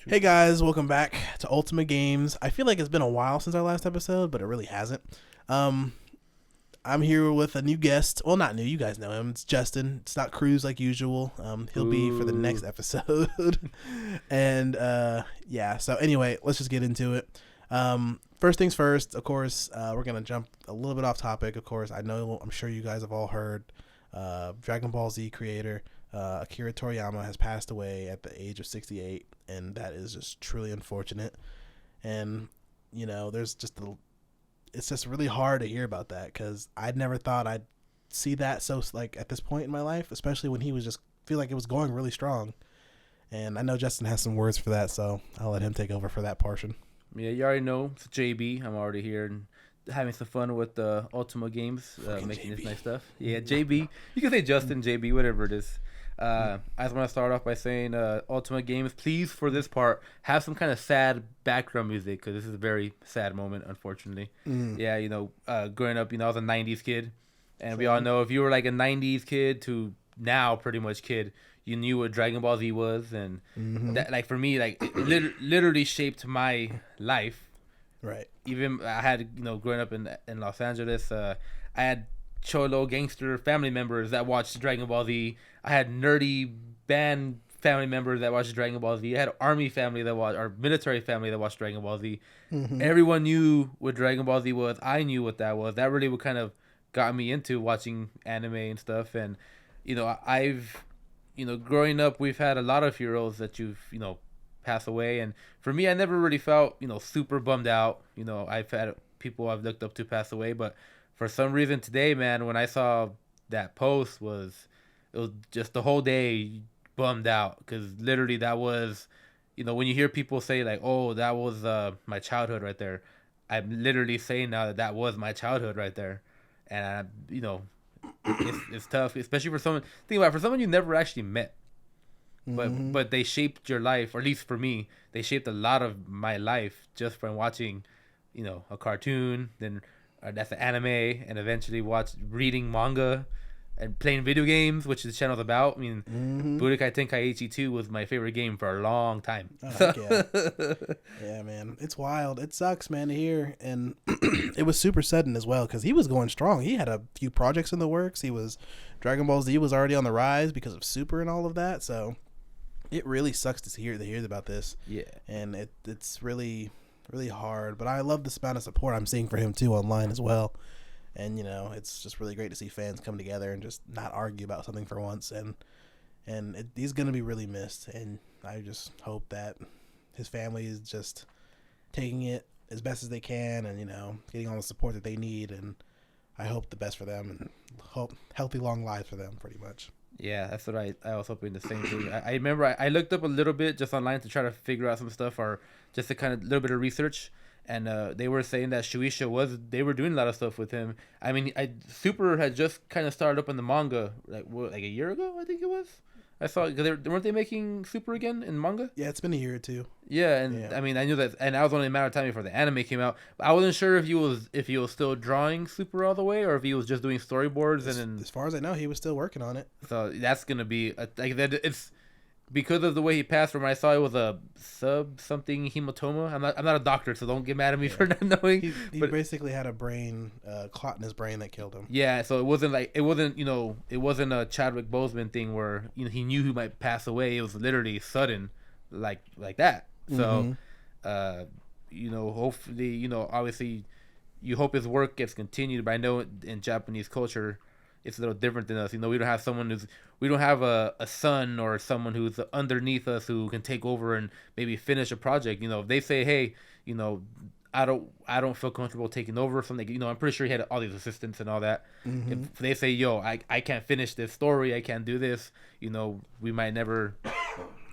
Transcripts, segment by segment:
Hey guys, welcome back to Ultima Games. I feel like it's been a while since our last episode, but it really hasn't. Um, I'm here with a new guest. Well, not new. You guys know him. It's Justin. It's not Cruz like usual. He'll be for the next episode. And yeah. So anyway, let's just get into it. First things first. Of course, we're gonna jump a little bit off topic. Of course, I'm sure you guys have all heard. Dragon Ball Z creator Akira Toriyama has passed away at the age of 68, and that is just truly unfortunate. And you know, it's just really hard to hear about that because I'd never thought I'd see that so like at this point in my life, especially when he was just feel like it was going really strong. And I know Justin has some words for that, so I'll let him take over for that portion. Yeah, you already know it's JB. I'm already here and having some fun with the Ultima games, making JB. this nice stuff. Yeah, JB. You can say Justin, JB, whatever it is. I just want to start off by saying, Ultima Games, please, for this part, have some kind of sad background music, because this is a very sad moment, unfortunately. Yeah, you know, growing up, you know, I was a 90s kid, and we all know if you were like a 90s kid to now pretty much kid, you knew what Dragon Ball Z was, and that, like, for me, like, it literally shaped my life. Right. Even I had, you know, growing up in Los Angeles, I had cholo gangster family members that watched Dragon Ball Z. I had nerdy band family members that watched Dragon Ball Z. I had army family that watched, or military family that watched Dragon Ball Z. Everyone knew what Dragon Ball Z was. I knew what that was. That really what kind of got me into watching anime and stuff. And, you know, you know, growing up, we've had a lot of heroes that you've, you know, pass away. And for me, I never really felt, you know, super bummed out. You know, I've had people I've looked up to pass away, but for some reason today, man, when I saw that post, it was just the whole day bummed out, because literally that was, you know, when you hear people say like, oh, that was my childhood right there, I'm literally saying now that was my childhood right there. And you know, it's tough, especially for someone, think about it, for someone you never actually met, but they shaped your life, or at least for me, they shaped a lot of my life just from watching, you know, a cartoon, then that's an anime, and eventually reading manga and playing video games, which the channel's about. I mean, Budokai Tenkaichi 2 was my favorite game for a long time. Oh, yeah. Yeah, man. It's wild. It sucks, man, to hear. And it was super sudden as well, because he was going strong. He had a few projects in the works. Dragon Ball Z was already on the rise because of Super and all of that. So it really sucks to hear about this. Yeah. And it's really, really hard. But I love this amount of support I'm seeing for him, too, online as well. And, you know, it's just really great to see fans come together and just not argue about something for once. And he's going to be really missed. And I just hope that his family is just taking it as best as they can and, you know, getting all the support that they need. And I hope the best for them and hope healthy, long lives for them, pretty much. Yeah, that's what I was hoping the same thing. I remember I looked up a little bit just online to try to figure out some stuff, or just to kind of little bit of research. And they were saying that Shueisha they were doing a lot of stuff with him. I mean, Super had just kind of started up in the manga like a year ago, I think it was. I saw, weren't they making Super again in manga? Yeah, it's been a year or two. Yeah, and yeah. I mean, I knew that, and that was only a matter of time before the anime came out. But I wasn't sure if he was still drawing Super all the way, or if he was just doing storyboards. As far as I know, he was still working on it. So that's gonna be like that. It's because of the way he passed. From when I saw it was a something hematoma. I'm not a doctor, so don't get mad at me for not knowing. He basically had a brain clot in his brain that killed him. Yeah, so it wasn't a Chadwick Boseman thing where, you know, he knew he might pass away. It was literally sudden, like that. So, you know, hopefully, you know, obviously, you hope his work gets continued. But I know in Japanese culture, it's a little different than us. You know, we don't have a son or someone who's underneath us who can take over and maybe finish a project. You know, if they say, hey, you know, I don't feel comfortable taking over something. You know, I'm pretty sure he had all these assistants and all that. If they say, yo, I can't finish this story, I can't do this, you know, we might never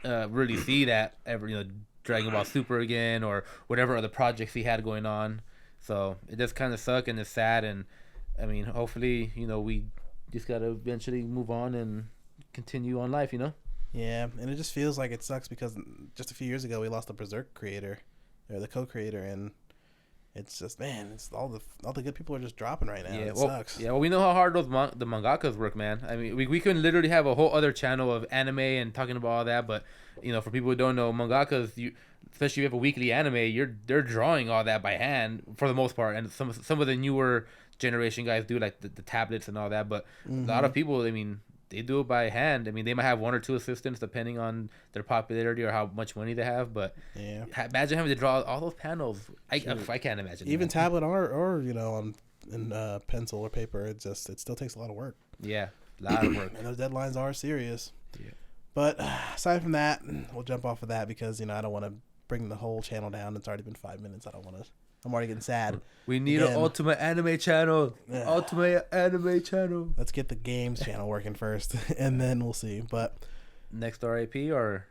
really see that ever, you know, Dragon Ball Super again, or whatever other projects he had going on. So it just kind of sucks, and it's sad. And I mean, hopefully, you know, we just gotta eventually move on and continue on life, you know. Yeah, and it just feels like it sucks because just a few years ago we lost the Berserk creator, or the co-creator, and it's just, man, it's all the good people are just dropping right now. It well, sucks. Yeah, well, we know how hard the mangakas work, man. I mean, we can literally have a whole other channel of anime and talking about all that, but for people who don't know, mangakas, especially if you have a weekly anime, they're drawing all that by hand for the most part, and some of the newer generation guys do like the tablets and all that, but a lot of people, I mean, they do it by hand. I mean, they might have one or two assistants depending on their popularity or how much money they have. But imagine having to draw all those panels. I can't imagine. Even tablet or in pencil or paper, it still takes a lot of work. Yeah, a lot of work. And those deadlines are serious. Yeah. But aside from that, we'll jump off of that because I don't want to bring the whole channel down. It's already been 5 minutes. I'm already getting sad. We need an Ultima anime channel. Ultima anime channel. Let's get the games channel working first, and then we'll see. But next story, AP or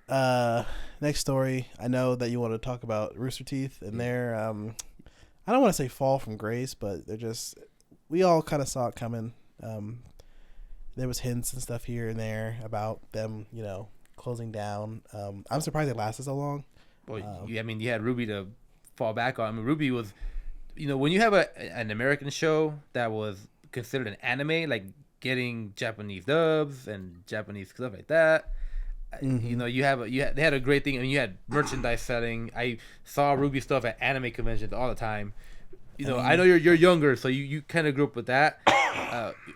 next story. I know that you want to talk about Rooster Teeth and their I don't want to say fall from grace, but they're just, we all kind of saw it coming. There was hints and stuff here and there about them, closing down. I'm surprised it lasted so long. Well, you had Ruby to fall back on. I mean, Ruby was, when you have an American show that was considered an anime, like getting Japanese dubs and Japanese stuff like that, they had a great thing. I mean, you had merchandise selling. I saw Ruby stuff at anime conventions all the time. I know you're younger, so you kind of grew up with that.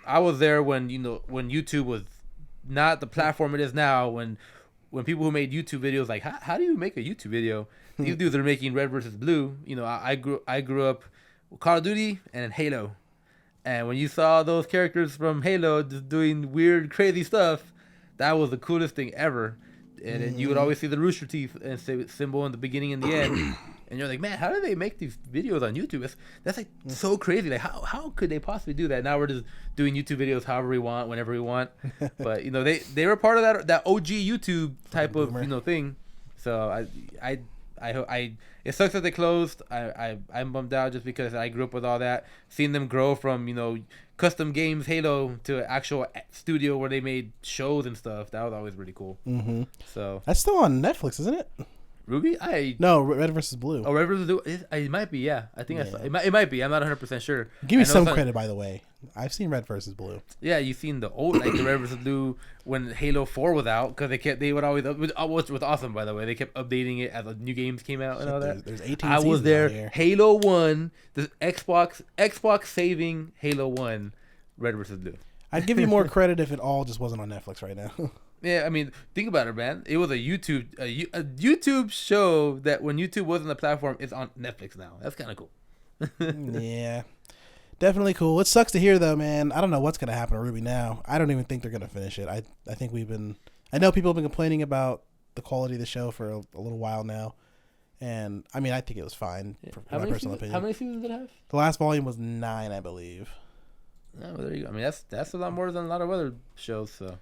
I was there when YouTube was not the platform it is now. When people who made YouTube videos, like how do you make a YouTube video? These dudes are making Red versus Blue. I grew up with Call of Duty and Halo, and when you saw those characters from Halo just doing weird, crazy stuff, that was the coolest thing ever. And then you would always see the Rooster Teeth and symbol in the beginning and the end, and you're like, man, how do they make these videos on YouTube? That's like so crazy. Like how could they possibly do that? Now we're just doing YouTube videos however we want, whenever we want. But they were part of that OG YouTube type of thing. So it sucks that they closed. I'm bummed out just because I grew up with all that. Seeing them grow from custom games Halo to an actual studio where they made shows and stuff, that was always really cool. Mm-hmm. So that's still on Netflix, isn't it? Ruby? No, Red versus Blue. Oh, Red versus Blue. It might be. Yeah, I think it might be. I'm not 100% sure. Give me some credit, by the way. I've seen Red versus Blue. Yeah, you've seen the old the Red versus Blue when Halo 4 was out, because they would always, which was awesome, by the way. They kept updating it as the new games came out and all that. There's 18 I was there. Halo 1, the Xbox saving Halo 1, Red versus Blue. I'd give you more credit if it all just wasn't on Netflix right now. Yeah, I mean, think about it, man. It was a YouTube show that when YouTube wasn't the platform, it's on Netflix now. That's kind of cool. Yeah, definitely cool. It sucks to hear though, man. I don't know what's gonna happen to Ruby now. I don't even think they're gonna finish it. I think I know people have been complaining about the quality of the show for a little while now, and I mean, I think it was fine. Yeah. For my personal opinion. How many seasons did it have? The last volume was 9, I believe. Oh, well, there you go. I mean, that's a lot more than a lot of other shows. So.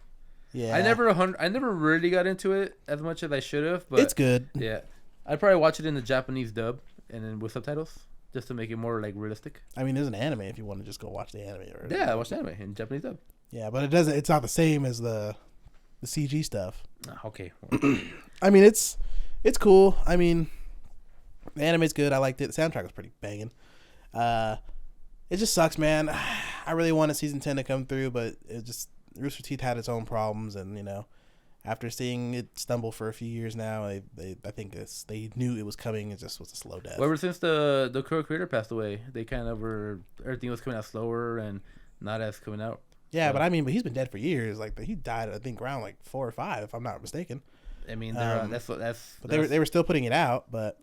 Yeah, I never really got into it as much as I should have, but it's good. Yeah, I'd probably watch it in the Japanese dub and then with subtitles just to make it more like realistic. I mean, there's an anime if you want to just go watch the anime. Yeah, watch the anime in Japanese dub. Yeah, but it's not the same as the CG stuff. Okay. I mean, it's cool. I mean, the anime's good. I liked it. The soundtrack was pretty banging. It just sucks, man. I really wanted season 10 to come through, but it just. Rooster Teeth had its own problems, and after seeing it stumble for a few years now, I think they knew it was coming. It just was a slow death. Well, ever since the creator passed away, they kind of everything was coming out slower and not as coming out. Yeah, so. But he's been dead for years. Like he died, I think around like 4 or 5, if I'm not mistaken. I mean, that's. But they were still putting it out, and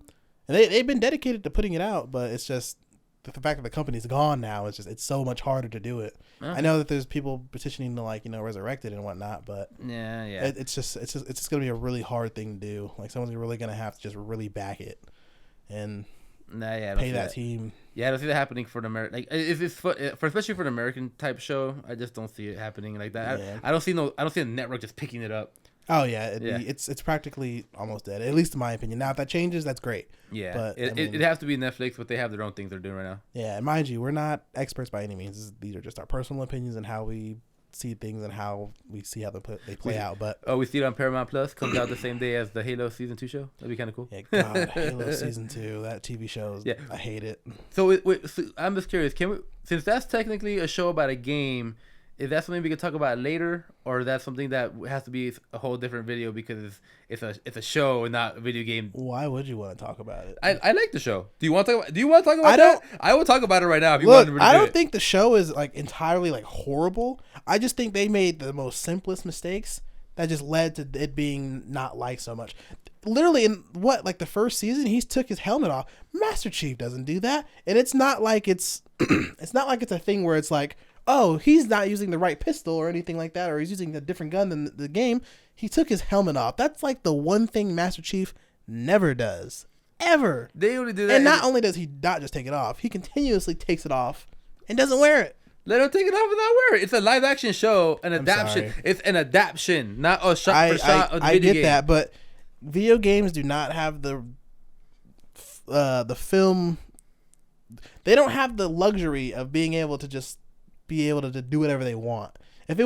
they've been dedicated to putting it out, but it's just. The fact that the company's gone now, it's so much harder to do it. Uh-huh. I know that there's people petitioning to resurrect it and whatnot, but yeah, it's just gonna be a really hard thing to do. Like someone's really gonna have to just really back it and pay that team. Yeah, I don't see that happening for an American. Like especially for an American type show. I just don't see it happening like that. Yeah. I don't see a network just picking it up. Oh yeah, it's practically almost dead. At least in my opinion. Now if that changes, that's great. Yeah, but it has to be Netflix, but they have their own things they're doing right now. Yeah, and mind you, we're not experts by any means. These are just our personal opinions and how we see things and how we see how they play out. But we see it on Paramount Plus. Comes out the same day as the Halo season 2 show. That'd be kind of cool. Yeah, God, Halo season 2, that TV show. I hate it. So, so I'm just curious. Can we, since that's technically a show about a game, is that something we can talk about later, or is that something that has to be a whole different video because it's a show and not a video game? Why would you want to talk about it? I like the show. Do you want to talk about that? I will talk about it right now if you want to I don't think the show is like entirely like horrible. I just think they made the most simplest mistakes that just led to it being not liked so much. Literally in the first season, he took his helmet off. Master Chief doesn't do that, and it's not like it's it's not like it's a thing where it's like, oh, he's not using the right pistol or anything like that, or he's using a different gun than the game. He took his helmet off. That's like the one thing Master Chief never does. Ever. They only do that. And not only does he not just take it off, he continuously takes it off and doesn't wear it. Let him take it off and not wear it. It's a live action show, an adaptation. It's an adaptation, not a shot for shot of the video game. I get that, but video games do not have the film. They don't have the luxury of being able to just be able to do whatever they want. If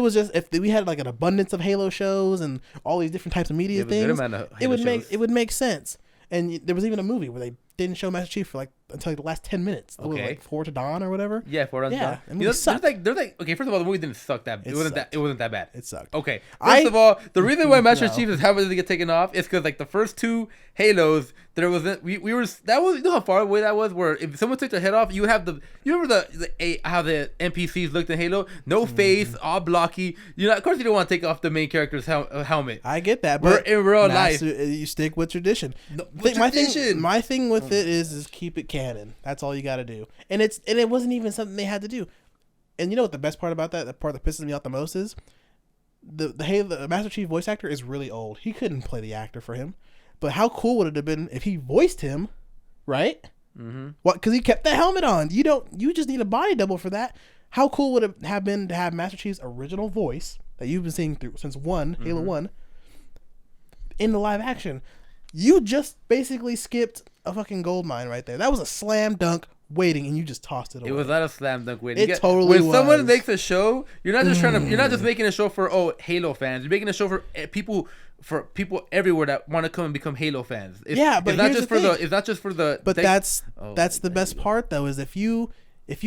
we had like an abundance of Halo shows and all these different types of media things, it would make sense. And there was even a movie where they didn't show Master Chief for until the last 10 minutes. Okay. Like 4 to Dawn or whatever. Yeah, 4 to Dawn. Yeah, the movie sucked. There's like okay, first of all, the movie didn't suck that. It wasn't that bad. It sucked. Okay. First of all, the reason why Master Chief is having to get taken off is because like the first 2 Halos, there wasn't you know how far away that was, where if someone took their head off, you remember how the NPCs looked in Halo? No face, all blocky. Of course you don't want to take off the main character's helmet. I get that, but in real life you stick with tradition. My thing with it is keep it canon. That's all you got to do. And it wasn't even something they had to do. And you know what the best part about that, the part that pisses me off the most is the Master Chief voice actor is really old. He couldn't play the actor for him. But how cool would it have been if he voiced him, right? Mm-hmm. What? Because he kept the helmet on. You just need a body double for that. How cool would it have been to have Master Chief's original voice that you've been seeing through since Halo 1 in the live action? You just basically skipped a fucking gold mine right there. That was a slam dunk waiting, and you just tossed it away. It was not a slam dunk waiting. It totally was. When someone makes a show, you're not just you're not just making a show for Halo fans. You're making a show for people everywhere that want to come and become Halo fans. But it's not just for the. But that's the best part though, is if you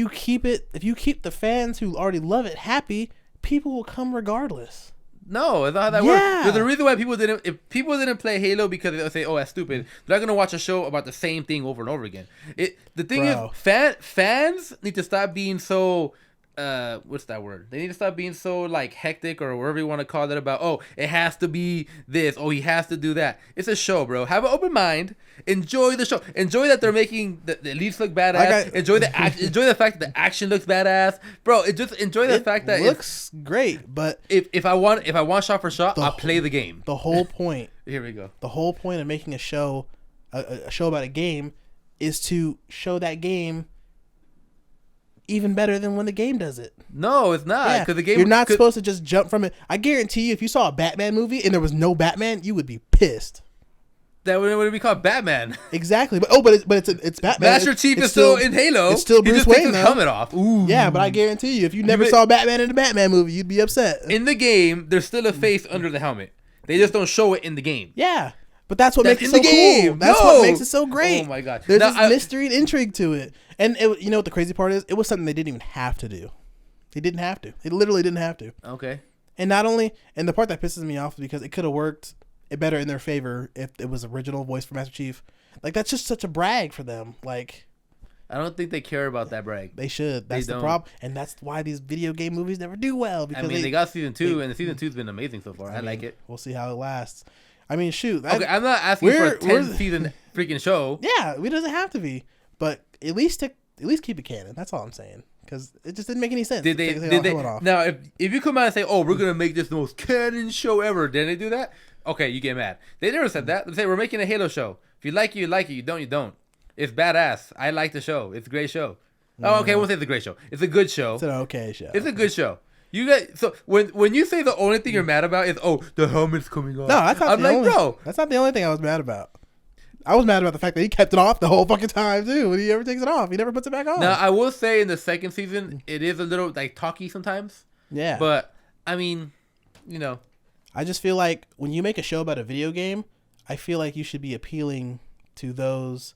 keep the fans who already love it happy, people will come regardless. No, it's not how that works. There's a reason why if people didn't play Halo because they'll say, oh, that's stupid, they're not going to watch a show about the same thing over and over again. The thing is, fans need to stop being so, what's that word? They need to stop being so like hectic or whatever you want to call it about, oh, it has to be this, oh, he has to do that. It's a show, bro. Have an open mind. Enjoy the show. Enjoy that they're making the elites look badass. Enjoy the fact that the action looks badass, bro. Enjoy the fact that it looks great. But if I want shot for shot, I'll play the game. The whole point. Here we go. The whole point of making a show about a game is to show that game even better than when the game does it. No, it's not. Because the game, you're not supposed to just jump from it. I guarantee you, if you saw a Batman movie and there was no Batman, you would be pissed. That would be called Batman. Exactly, but it's Batman. Master Chief is still in Halo. It's still Bruce Wayne. He just takes his helmet off. Ooh. Yeah, but I guarantee you, if you never saw Batman in the Batman movie, you'd be upset. In the game, there's still a face under the helmet. They just don't show it in the game. Yeah, but that's what makes it so cool. That's what makes it so great. Oh my god, there's this mystery and intrigue to it. And you know what the crazy part is? It was something they didn't even have to do. They didn't have to. They literally didn't have to. Okay. And the part that pisses me off is because it could have worked better in their favor if it was original voice for Master Chief. Like, that's just such a brag for them. Like, I don't think they care about that brag. They should. That's the problem, and that's why these video game movies never do well. Because they got season 2, and the season 2's been amazing so far. I like it. We'll see how it lasts. I mean, shoot. Okay, I'm not asking for a 10-season freaking show. Yeah, it doesn't have to be, but at least keep it canon. That's all I'm saying. Because it just didn't make any sense. Did they now, if you come out and say, oh, we're going to make this the most canon show ever, did they do that? Okay, you get mad. They never said that. They say, we're making a Halo show. If you like it, you like it. You don't, you don't. It's badass. I like the show. It's a great show. Oh, okay, I won't say it's a great show. It's a good show. It's an okay show. It's a good show. You guys, so when you say the only thing you're mad about is, oh, the helmet's coming off. No, that's not bro. That's not the only thing I was mad about. I was mad about the fact that he kept it off the whole fucking time too. When he ever takes it off, he never puts it back on. Now, I will say in the second season, it is a little like talky sometimes. Yeah. But I mean, you know. I just feel like when you make a show about a video game, I feel like you should be appealing to those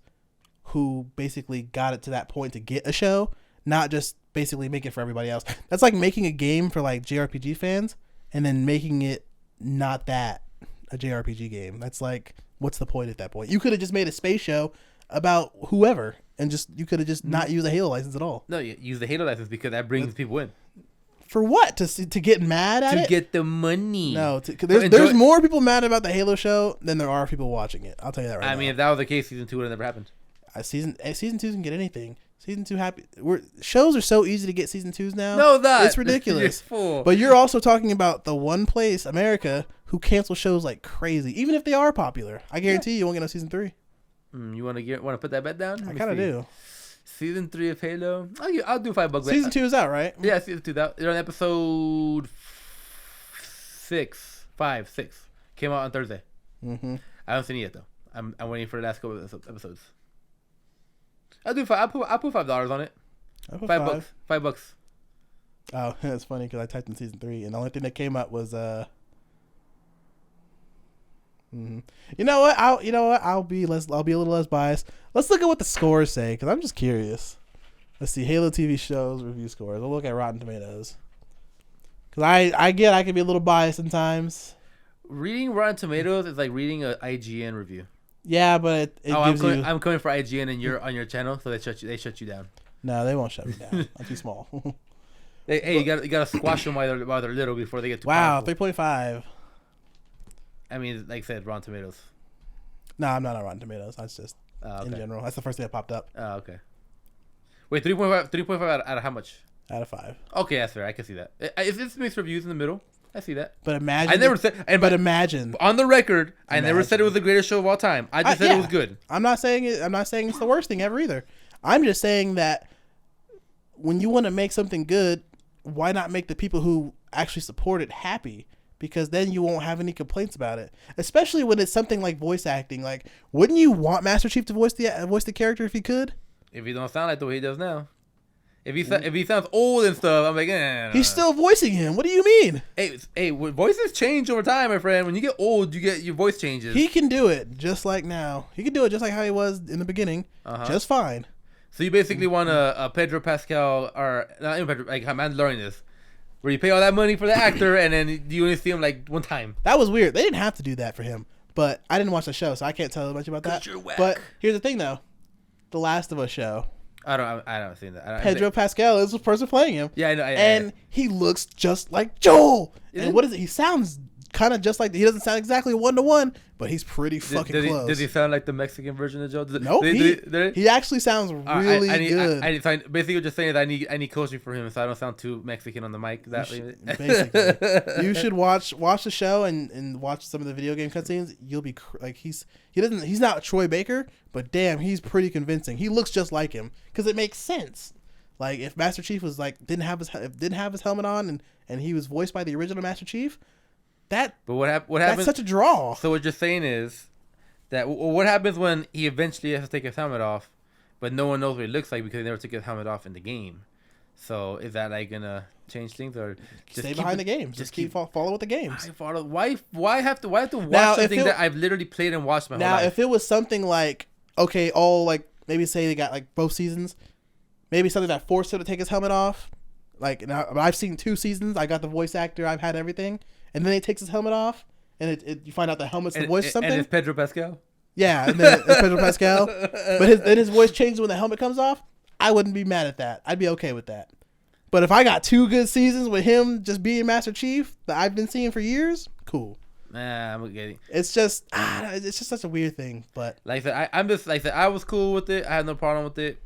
who basically got it to that point to get a show, not just basically make it for everybody else. That's like making a game for like JRPG fans and then making it not that a JRPG game. That's like, what's the point at that point? You could have just made a space show about whoever and just you could have just not used the Halo license at all. No, you use the Halo license because that brings people in. For what? To get mad at it? To get the money. No, there's more people mad about the Halo show than there are people watching it. I'll tell you that right now. I mean, if that was the case, season 2 would have never happened. Season 2 can get anything. Season 2 happy. Shows are so easy to get season 2s now. No, that it's ridiculous. You're but you're also talking about the one place, America, who cancels shows like crazy, even if they are popular. I guarantee you won't get no season 3. You want to put that bet down? I kind of do. Season 3 of Halo. I'll do $5. Season 2 is out, right? Yeah, season 2. They're on episode 6. Came out on Thursday. Mm-hmm. I haven't seen it yet though. I'm waiting for the last couple of episodes. I'll put $5 on it. $5. $5. Oh, it's funny because I typed in season 3 and the only thing that came up was You know what? I'll be a little less biased. Let's look at what the scores say because I'm just curious. Let's see Halo TV shows review scores. We'll look at Rotten Tomatoes because I can be a little biased sometimes. Reading Rotten Tomatoes is like reading an IGN review. Yeah, but I'm coming for IGN and you're on your channel, so they shut you down. No, they won't shut me down. I'm too small. You gotta squash them while they're little before they get too powerful. 3.5. I mean, like I said, Rotten Tomatoes. No, I'm not on Rotten Tomatoes. That's just in general. That's the first thing that popped up. Oh, okay. Wait, 3.5 out of how much? Out of 5. Okay, that's fair. I can see that. If it's mixed reviews in the middle, I see that. But imagine. Imagine on the record, I never said it was the greatest show of all time. I just said it was good. I'm not saying it's the worst thing ever either. I'm just saying that when you want to make something good, why not make the people who actually support it happy? Because then you won't have any complaints about it. Especially when it's something like voice acting. Like, wouldn't you want Master Chief to voice the character if he could? If he don't sound like the way he does now. If he sounds old and stuff, I'm like, He's still voicing him. What do you mean? Hey, voices change over time, my friend. When you get old, your voice changes. He can do it just like now. He can do it just like how he was in the beginning, just fine. So you basically want a Pedro Pascal or not even Pedro, like how Mandalorian is, where you pay all that money for the actor and then you only see him like one time. That was weird. They didn't have to do that for him, but I didn't watch the show, so I can't tell much about that. You're whack. But here's the thing, though, The Last of Us show. I don't see that. Pedro Pascal is the person playing him. Yeah, I know. And he looks just like Joel. And what is it? He sounds kind of just like. He doesn't sound exactly 1-to-1, but he's pretty fucking close. Does he sound like the Mexican version of Joel? Nope. He actually sounds really good. Basically, you're just saying that I need coaching for him, so I don't sound too Mexican on the mic. Basically, you should watch the show and watch some of the video game cutscenes. You'll be like he's not Troy Baker, but damn, he's pretty convincing. He looks just like him because it makes sense. Like if Master Chief was like didn't have his helmet on and he was voiced by the original Master Chief. What happens? That's such a draw. So what you're saying is that what happens when he eventually has to take his helmet off, but no one knows what he looks like because he never took his helmet off in the game. So is that like gonna change things or just stay behind the games? Just keep follow with the games. Why have to watch something that I've literally played and watched my whole life? Now, if it was something like maybe say they got like both seasons, maybe something that forced him to take his helmet off. Like now, I've seen 2 seasons. I got the voice actor. I've had everything. And then he takes his helmet off, and you find out the helmet's the voice or something. And it's Pedro Pascal? Yeah, and then it's Pedro Pascal. But then his voice changes when the helmet comes off. I wouldn't be mad at that. I'd be okay with that. But if I got 2 good seasons with him just being Master Chief that I've been seeing for years, cool. Nah, I'm getting. It's just such a weird thing. But like I said, I was cool with it. I had no problem with it.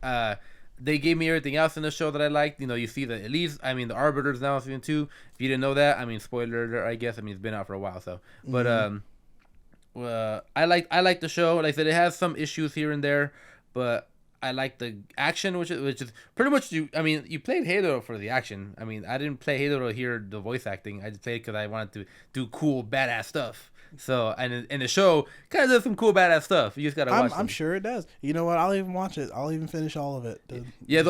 They gave me everything else in the show that I liked. You know, you see the Arbiter's now in season 2. If you didn't know that, spoiler alert, I guess. It's been out for a while, so. But I like the show. Like I said, it has some issues here and there, but I like the action, which is pretty much you played Halo for the action. I didn't play Halo to hear the voice acting. I just played because I wanted to do cool, badass stuff. So, and in the show, kind of does some cool, badass stuff. You just gotta watch. I'm sure it does. You know what? I'll even watch it. I'll even finish all of it. Yeah,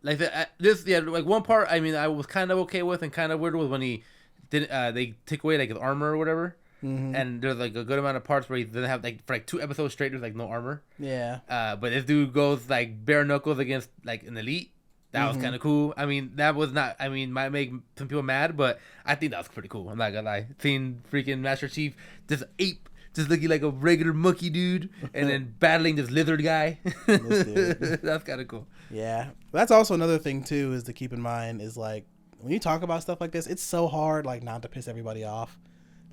Like this, yeah. Like one part, I mean, I was kind of okay with and kind of weird with when he didn't. They took away like his armor or whatever. Mm-hmm. And there's like a good amount of parts where he doesn't have like for like 2 episodes straight. There's like no armor. Yeah. But this dude goes like bare knuckles against like an elite. That was kind of cool. I mean, that was not. I mean, might make some people mad, but I think that was pretty cool. I'm not gonna lie. Seeing freaking Master Chief just ape, just looking like a regular monkey dude, and then battling this lizard guy. That's kind of cool. Yeah, that's also another thing too is to keep in mind is like when you talk about stuff like this, it's so hard like not to piss everybody off.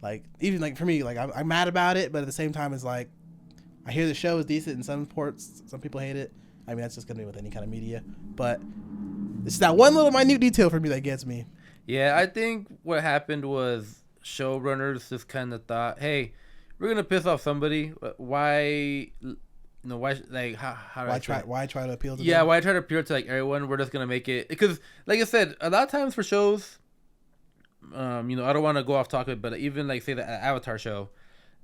Like even like for me, like I'm mad about it, but at the same time, it's like I hear the show is decent in some ports. Some people hate it. I mean, that's just gonna be with any kind of media, but it's that one little minute detail for me that gets me. Yeah, I think what happened was showrunners just kind of thought, "Hey, we're gonna piss off somebody. Why? Why? Like, how? Why try to appeal to? Yeah, them? why try to appeal to like everyone? We're just gonna make it because, like I said, a lot of times for shows, I don't want to go off topic, but even like say the Avatar show,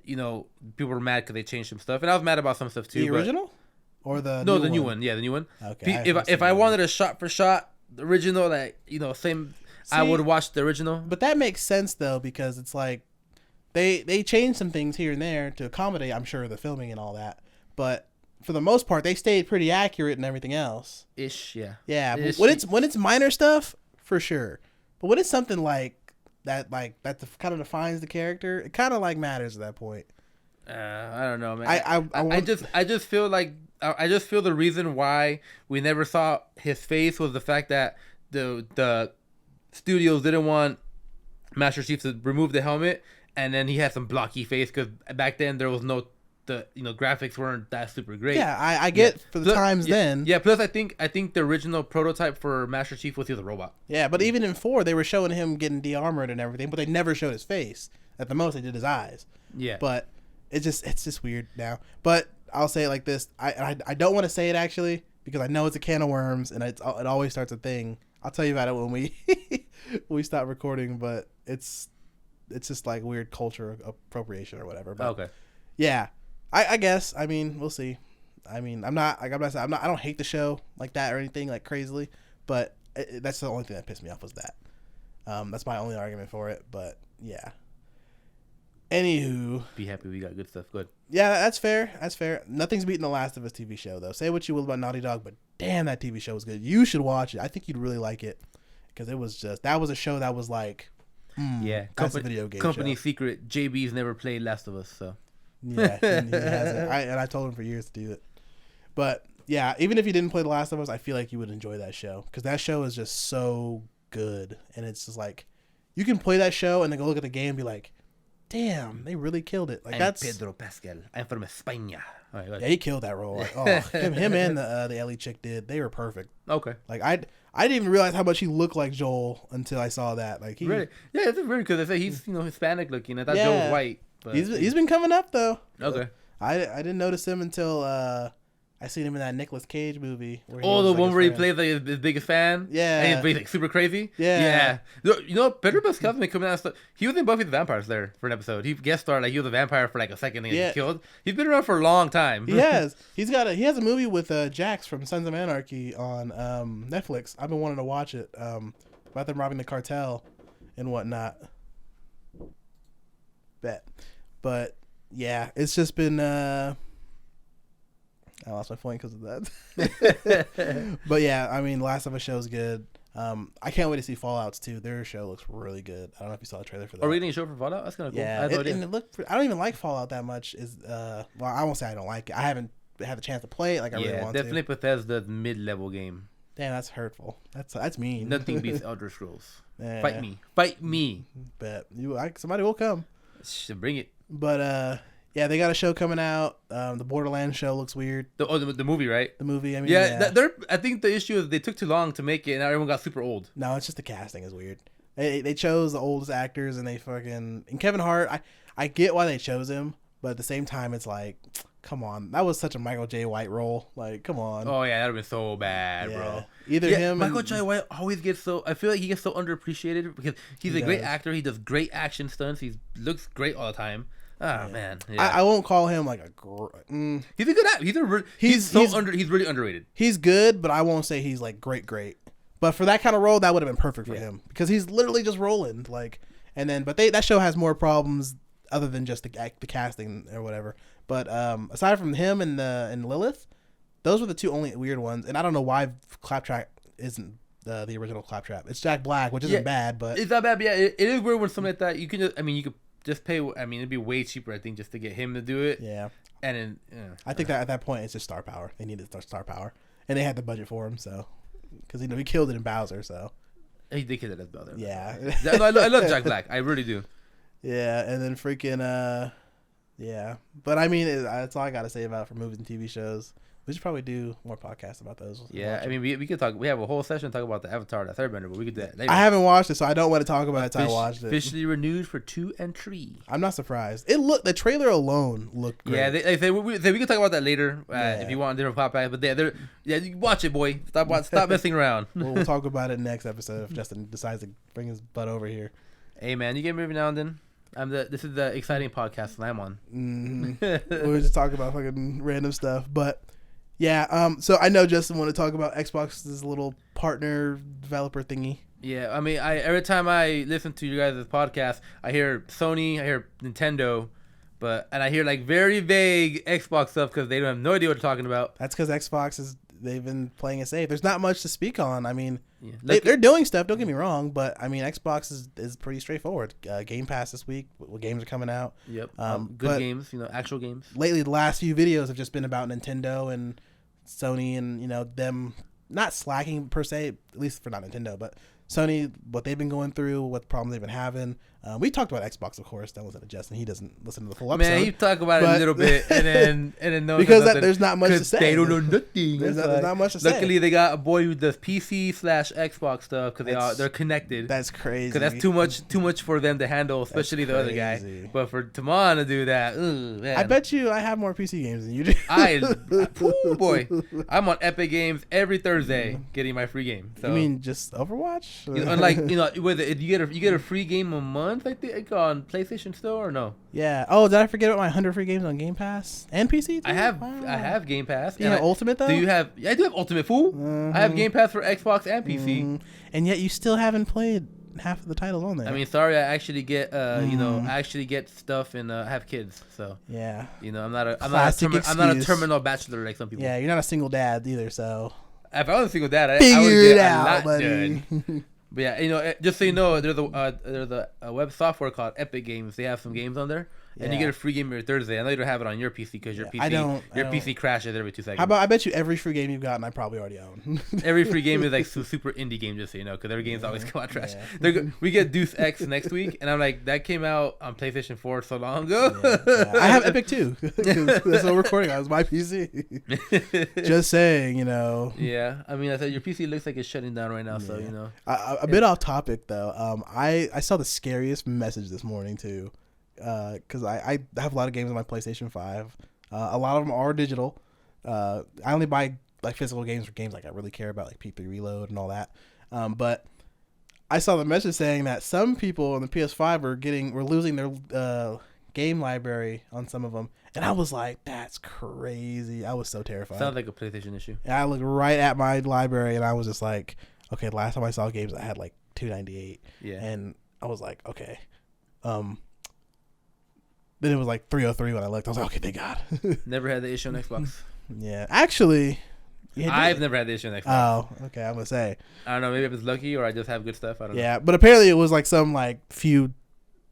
people were mad because they changed some stuff, and I was mad about some stuff too. The original, or the new one? Yeah, the new one. Okay. If I wanted a shot for shot the original, like same, see, I would watch the original. But that makes sense though because it's like they changed some things here and there to accommodate, I'm sure, the filming and all that, but for the most part, they stayed pretty accurate and everything else. Ish, yeah. Yeah, but when it's minor stuff, for sure. But when it's something like that kind of defines the character, it kind of like matters at that point. I don't know, man. I just feel like I just feel the reason why we never saw his face was the fact that the studios didn't want Master Chief to remove the helmet, and then he had some blocky face because back then there was no. The graphics weren't that super great. Yeah, I get for the times then. Yeah, plus I think the original prototype for Master Chief was he was a robot. Yeah, but even in 4, they were showing him getting de-armored and everything, but they never showed his face. At the most, they did his eyes. Yeah. But it's just weird now. But I'll say it like this: I don't want to say it actually because I know it's a can of worms and it always starts a thing. I'll tell you about it when we stop recording. But it's just like weird culture appropriation or whatever. But okay. Yeah. I guess. I mean, we'll see. I mean, I don't hate the show like that or anything like crazily, but that's the only thing that pissed me off was that. That's my only argument for it. But yeah. Anywho, be happy we got good stuff. Good. Yeah, that's fair. That's fair. Nothing's beating the Last of Us TV show though. Say what you will about Naughty Dog, but damn, that TV show was good. You should watch it. I think you'd really like it because that was a show that was like, that's a video game company show. Secret. JB's never played Last of Us, so. Yeah, he hasn't. I told him for years to do it. But yeah, even if you didn't play The Last of Us, I feel like you would enjoy that show because that show is just so good, and it's just like you can play that show and then go look at the game and be like, "Damn, they really killed it!" Like I'm Pedro Pascal. I'm from España. Right, yeah, he killed that role. Like, him and the Ellie chick did. They were perfect. Okay. Like I didn't even realize how much he looked like Joel until I saw that. Like he really, yeah, it's weird because they say he's Hispanic looking. I thought Joel was white. But he's been coming up though. Okay. I didn't notice him until I seen him in that Nicolas Cage movie. Where the one where he plays like his biggest fan. Yeah. And he's like super crazy. Yeah. Pedro Pascal's been coming out and stuff. He was in Buffy the Vampire Slayer for an episode. He guest starred like he was a vampire for like a second and he killed. He's been around for a long time. He has. He has a movie with Jax from Sons of Anarchy on Netflix. I've been wanting to watch it. About them robbing the cartel and whatnot. Bet. But yeah, it's just been I lost my point because of that. But yeah, I mean, Last of Us show is good. I can't wait to see Fallout's too. Their show looks really good. I don't know if you saw the trailer for that. Are we getting a show for Fallout? That's kind of cool. Yeah, I don't even like Fallout that much. Well, I won't say I don't like it. I haven't had the chance to play it like I really want to. Yeah, definitely Bethesda's mid-level game. Damn, that's hurtful. That's mean. Nothing beats Elder Scrolls. Yeah. Fight me. Bet somebody will come. Bring it. But yeah, they got a show coming out. The Borderlands show looks weird. The movie, right? The movie. I mean, I think the issue is they took too long to make it, and now everyone got super old. No, it's just the casting is weird. They chose the oldest actors, and and Kevin Hart. I get why they chose him, but at the same time, it's like, come on, that was such a Michael J. White role. Like, come on. Oh yeah, that'd been so bad, bro. Either him. Michael J. White always gets so. I feel like he gets so underappreciated because he's a great actor. He does great action stunts. He looks great all the time. Oh man, yeah. I won't call him like a. He's a good actor. He's really underrated. He's good, but I won't say he's like great. But for that kind of role, that would have been perfect for him because he's literally just rolling like. And then, but that show has more problems other than just the casting or whatever. But aside from him and Lilith, those were the two only weird ones. And I don't know why Claptrap isn't the original Claptrap. It's Jack Black, which isn't bad, but it's not bad. But yeah, it is weird when something like that. You can just, you could just pay. It'd be way cheaper, I think, just to get him to do it. Yeah. And then, I think that at that point it's just star power. They needed star power, and they had the budget for him, so because he killed it in Bowser, so he did kill it as Bowser. Yeah. I love Jack Black. I really do. Yeah, and then freaking yeah. But I mean, that's all I got to say about it for movies and TV shows. We should probably do more podcasts about those. Yeah, we could talk. We have a whole session to talk about the Avatar, the Third Bender, but we could do that later. I haven't watched it, so I don't want to talk about it until I watched it. Officially renewed for 2 and 3. I'm not surprised. The trailer alone looked great. Yeah, we can talk about that later if you want different podcasts. But you watch it, boy. Stop messing around. We'll talk about it next episode if Justin decides to bring his butt over here. Hey man, you get me every now and then. This is the exciting podcast that I'm on. Mm-hmm. We'll just talk about fucking random stuff, but. Yeah, so I know Justin wanted to talk about Xbox's little partner developer thingy. Yeah, I mean, every time I listen to you guys' podcast, I hear Sony, I hear Nintendo, and I hear like very vague Xbox stuff because they don't have no idea what they're talking about. That's because Xbox they've been playing it safe. There's not much to speak on. I mean, they're doing stuff. Don't get me wrong, but I mean, Xbox is pretty straightforward. Game Pass this week. What games are coming out? Yep. Good games. Actual games. Lately, the last few videos have just been about Nintendo and Sony and them not slacking per se, at least for not Nintendo, but Sony, what they've been going through, what problems they've been having. We talked about Xbox, of course. That was at Justin. He doesn't listen to the full episode. Man, you talk about it a little bit, and then no, because there's not much to say. They don't know nothing. There's not much to say. Luckily, they got a boy who does PC/Xbox stuff because they're connected. That's crazy. Because that's too much for them to handle, especially the other guy. But for Taman to do that, man. I bet you I have more PC games than you do. Boy, I'm on Epic Games every Thursday getting my free game. So. You mean just Overwatch? Unlike whether you get a free game a month, I think on PlayStation Store or no? Yeah. Oh, did I forget about my 100 free games on Game Pass and PC? Too? I have Game Pass. Do you have Ultimate though? Do you have? I do have Ultimate, fool. Mm-hmm. I have Game Pass for Xbox and PC. Mm-hmm. And yet you still haven't played half of the titles on there. I mean, sorry, I actually get I actually get stuff and have kids. So yeah, I'm not a terminal bachelor like some people. Yeah, you're not a single dad either. So if I was a single dad, I would get a lot done. But yeah, just so you know, there's a web software called Epic Games. They have some games on there, and you get a free game every Thursday. I know you don't have it on your PC because your PC crashes every 2 seconds. How about I bet you every free game you've gotten I probably already own. Every free game is like super indie game, just so you know, because every games always come out trash. Yeah. We get Deus Ex next week, and I'm like, that came out on PlayStation 4 so long ago. I have Epic too. That's what we're recording on. It's my PC. Just saying, Yeah, I mean, I said your PC looks like it's shutting down right now, so a bit off topic though. I saw the scariest message this morning too, because I have a lot of games on my PlayStation 5. A lot of them are digital. I only buy like physical games for games like I really care about, like P3 Reload and all that. But I saw the message saying that some people on the PS5 were losing their game library on some of them, and I was like, that's crazy. I was so terrified. Sounds like a PlayStation issue. And I looked right at my library and I was just like, okay, last time I saw games I had like 298. Yeah. And I was like, okay. Then it was like 303 when I looked. I was like, okay, thank God. Never had the issue on Xbox. Yeah. Actually, I've never had the issue on Xbox. Oh, okay. I'm going to say. I don't know. Maybe I was lucky or I just have good stuff. I don't know. Yeah. But apparently it was like some like few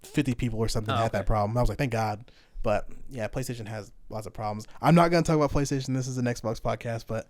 50 people or something had that problem. I was like, thank God. But yeah, PlayStation has lots of problems. I'm not going to talk about PlayStation. This is an Xbox podcast, but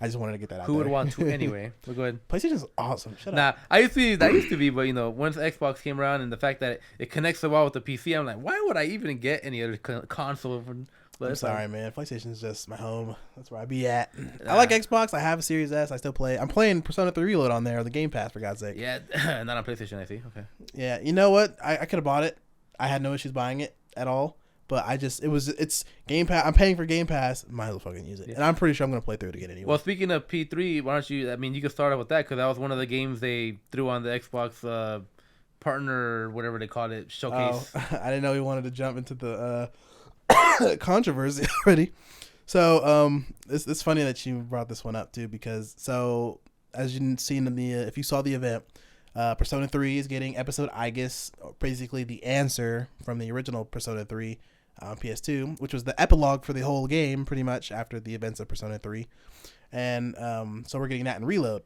I just wanted to get that out there. Who would want to anyway? We'll go ahead. PlayStation's awesome. Shut up. I used to be, but once Xbox came around and the fact that it connects so well with the PC, I'm like, why would I even get any other console? I'm sorry, man. PlayStation's just my home. That's where I be at. I like Xbox. I have a Series S. I still play. I'm playing Persona 3 Reload on there, the Game Pass, for God's sake. Yeah, not on PlayStation, I see. Okay. Yeah, you know what? I could have bought it. I had no issues buying it at all. But it's Game Pass. I'm paying for Game Pass. Might as well fucking use it. Yeah. And I'm pretty sure I'm going to play through it again anyway. Well, speaking of P3, why don't you, you can start off with that because that was one of the games they threw on the Xbox partner, whatever they call it, showcase. Oh, I didn't know we wanted to jump into the controversy already. So it's funny that you brought this one up too, because so as you've seen in the if you saw the event, Persona 3 is getting episode Aegis, basically the answer from the original Persona 3 on PS2, which was the epilogue for the whole game, pretty much after the events of Persona 3, and so we're getting that in Reload.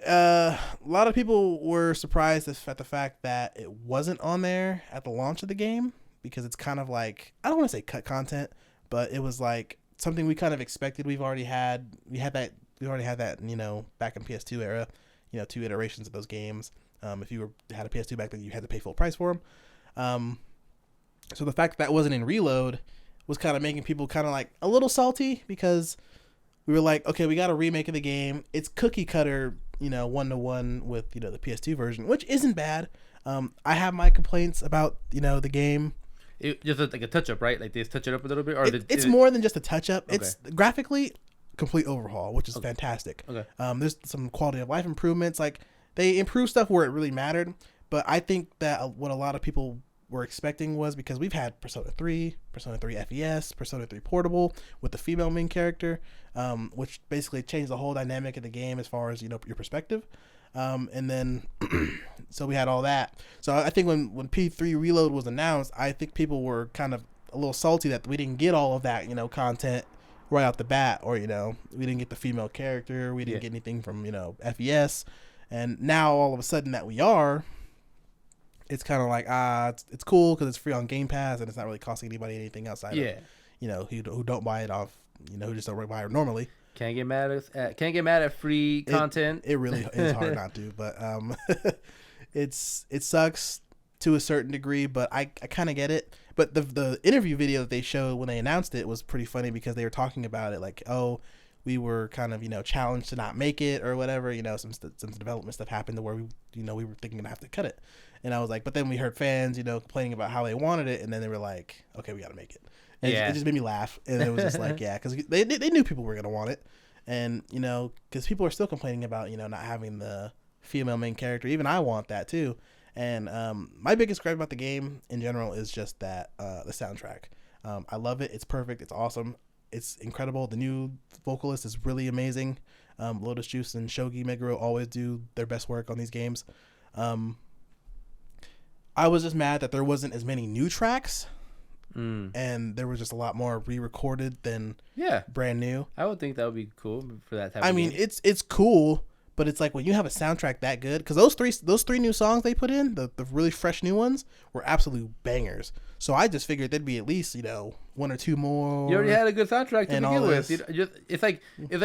A lot of people were surprised at the fact that it wasn't on there at the launch of the game, because it's kind of like, I don't want to say cut content, but it was like something we kind of expected. We already had that, back in PS2 era, 2 iterations of those games. If you had a PS2 back then, you had to pay full price for them. So the fact that wasn't in Reload was kind of making people kind of like a little salty, because we were like, okay, we got a remake of the game. It's cookie cutter, 1-to-1 with, the PS2 version, which isn't bad. I have my complaints about, the game. It just like a touch up, right? Like they just touch it up a little bit, or it's more than just a touch up. Okay. It's graphically complete overhaul, which is fantastic. Okay. There's some quality of life improvements. Like they improve stuff where it really mattered. But I think that what a lot of people were expecting was, because we've had Persona 3 FES, Persona 3 Portable with the female main character, which basically changed the whole dynamic of the game as far as, your perspective. And then, so we had all that. So I think when P3 Reload was announced, I think people were kind of a little salty that we didn't get all of that, content right out the bat, or, we didn't get the female character. We didn't get anything from, FES. And now all of a sudden that we are, it's kind of like, it's cool because it's free on Game Pass and it's not really costing anybody anything outside of, who don't buy it off, who just don't buy it normally. Can't get mad at free content. It really is hard not to, but it sucks to a certain degree, but I kind of get it. But the interview video that they showed when they announced it was pretty funny, because they were talking about it like, oh, we were kind of, challenged to not make it or whatever, some development stuff happened to where we were thinking to have to cut it. And I was like, but then we heard fans, complaining about how they wanted it, and then they were like, okay, we got to make it. And it just made me laugh, and it was just like, yeah, because they knew people were gonna want it, and because people are still complaining about not having the female main character. Even I want that too. And my biggest gripe about the game in general is just that the soundtrack. I love it. It's perfect. It's awesome. It's incredible. The new vocalist is really amazing. Lotus Juice and Shogi Meguro always do their best work on these games. I was just mad that there wasn't as many new tracks. And there was just a lot more re-recorded than brand new. I would think that would be cool for that type of game. It's cool, but it's like when you have a soundtrack that good, because those three new songs they put in, the really fresh new ones, were absolute bangers. So I just figured there'd be at least 1 or 2 more. You already had a good soundtrack to begin with. It's like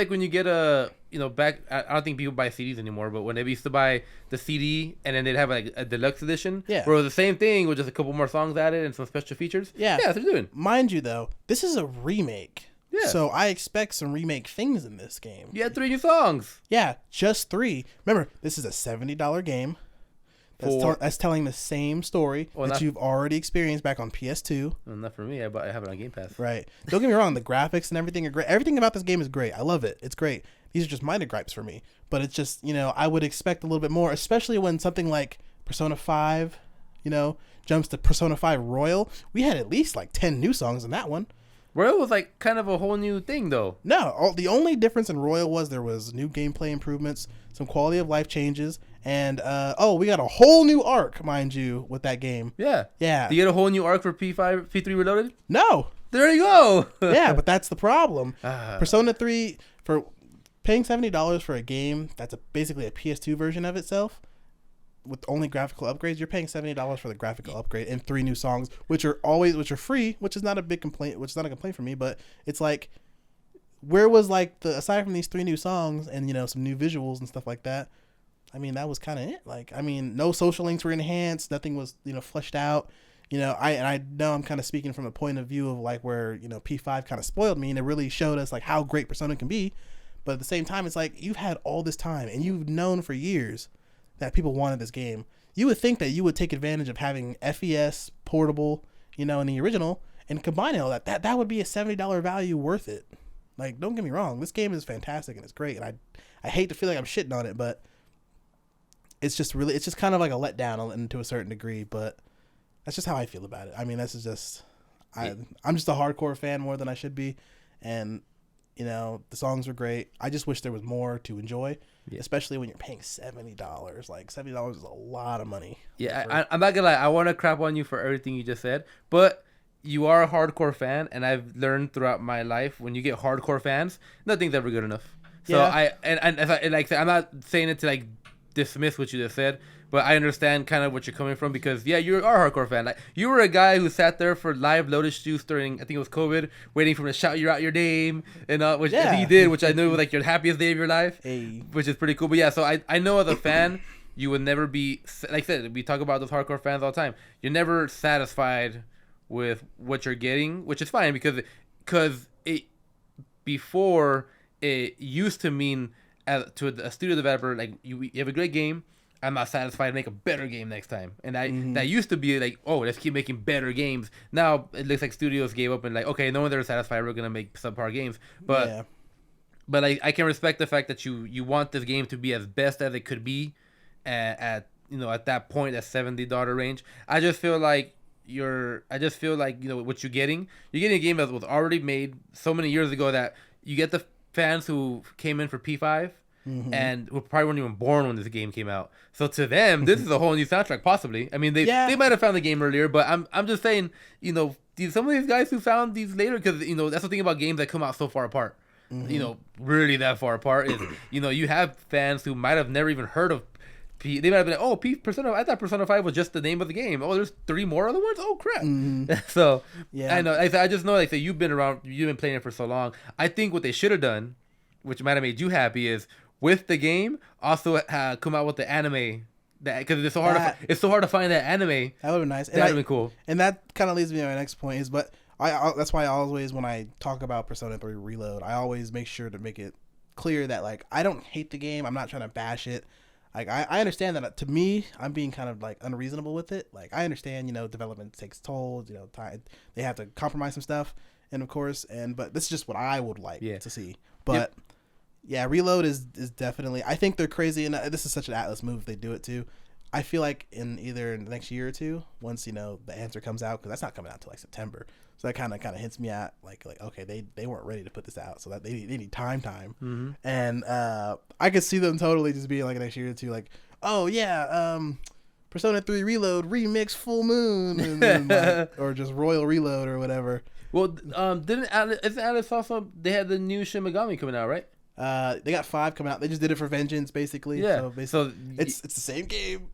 when you get a back. I don't think people buy CDs anymore, but when they used to buy the CD and then they'd have like a deluxe edition, where it was the same thing with just a couple more songs added and some special features. Yeah, that's what they're doing. Mind you, though, this is a remake. Yeah. So I expect some remake things in this game. You had 3 new songs. Yeah, just 3. Remember, this is a $70 game. That's telling the same story that you've already experienced back on PS2. Well, not for me. I have it on Game Pass. Right. Don't get me wrong. The graphics and everything are great. Everything about this game is great. I love it. It's great. These are just minor gripes for me. But it's just, I would expect a little bit more, especially when something like Persona 5, jumps to Persona 5 Royal. We had at least like 10 new songs in that one. Royal was like kind of a whole new thing, though. No, the only difference in Royal was there was new gameplay improvements, some quality of life changes, and we got a whole new arc, mind you, with that game. Yeah. Do you get a whole new arc for P3 Reloaded? No. There you go. Yeah, but that's the problem. Persona 3, for paying $70 for a game that's basically a PS2 version of itself, with only graphical upgrades, you're paying $70 for the graphical upgrade and 3 new songs, which are free, which is not a big complaint, which is not a complaint for me, but it's like, where was like aside from these 3 new songs and some new visuals and stuff like that, that was kind of it. Like, no social links were enhanced, nothing was fleshed out. I know I'm kind of speaking from a point of view of like where P5 kind of spoiled me, and it really showed us like how great Persona can be, but at the same time, it's like you've had all this time and you've known for years that people wanted this game. You would think that you would take advantage of having FES, Portable, in the original, and combining all that. That would be a $70 value worth it. Like, don't get me wrong, this game is fantastic and it's great, and I hate to feel like I'm shitting on it, but it's just kind of like a letdown to a certain degree, but that's just how I feel about it. I mean, I'm just a hardcore fan more than I should be, and the songs were great. I just wish there was more to enjoy, especially when you're paying $70. Like $70 is a lot of money. Yeah, I'm not gonna lie. I want to crap on you for everything you just said, but you are a hardcore fan, and I've learned throughout my life when you get hardcore fans, nothing's ever good enough. So I'm not saying it to like dismiss what you just said, but I understand kind of what you're coming from because you are a hardcore fan. Like you were a guy who sat there for live Lotus Juice during I think it was COVID, waiting for him to shout you out your name, and which I think you did, which I knew was like your happiest day of your life, which is pretty cool. But so I know as a fan, you would never be like I said. We talk about those hardcore fans all the time. You're never satisfied with what you're getting, which is fine because it before it used to mean to a studio developer like you have a great game. I'm not satisfied. Make a better game next time, and that used to be like, oh, let's keep making better games. Now it looks like studios gave up and like, okay, no one they're satisfied. We're gonna make subpar games, but I can respect the fact that you want this game to be as best as it could be at that point, that $70 range. I just feel like what you're getting a game that was already made so many years ago that you get the fans who came in for P5 and who probably weren't even born when this game came out. So to them, this is a whole new soundtrack possibly. I mean, they might have found the game earlier, but I'm just saying, some of these guys who found these later, because that's the thing about games that come out so far apart. Really that far apart is you have fans who might have never even heard of they might have been like, Persona. I thought Persona 5 was just the name of the game. Oh, there's 3 more other ones. Oh crap! So I know. I just know like that you've been around. You've been playing it for so long. I think what they should have done, which might have made you happy, is with the game also come out with the anime. Because it's so hard. It's so hard to find that anime. That would have been nice. That would have been cool. And that kind of leads me to my next point is, but that's why I always, when I talk about Persona 3 Reload, I always make sure to make it clear that like I don't hate the game. I'm not trying to bash it. Like I understand that to me, I'm being kind of like unreasonable with it. Like I understand, development takes toll. Time, they have to compromise some stuff, and of course, but this is just what I would like to see. But Reload is definitely. I think they're crazy, and this is such an Atlas move if they do it too. I feel like in either the next year or two, once the answer comes out, because that's not coming out until like September. So that kind of hints me at like okay, they weren't ready to put this out, so that they need time, and I could see them totally just being like next year or two, like Persona 3 Reload remix Full Moon, and then, or just Royal Reload or whatever. Well, isn't Atlas also they had the new Shin Megami coming out, right? They got 5 coming out. They just did it for Vengeance, basically. Yeah. So basically, it's the same game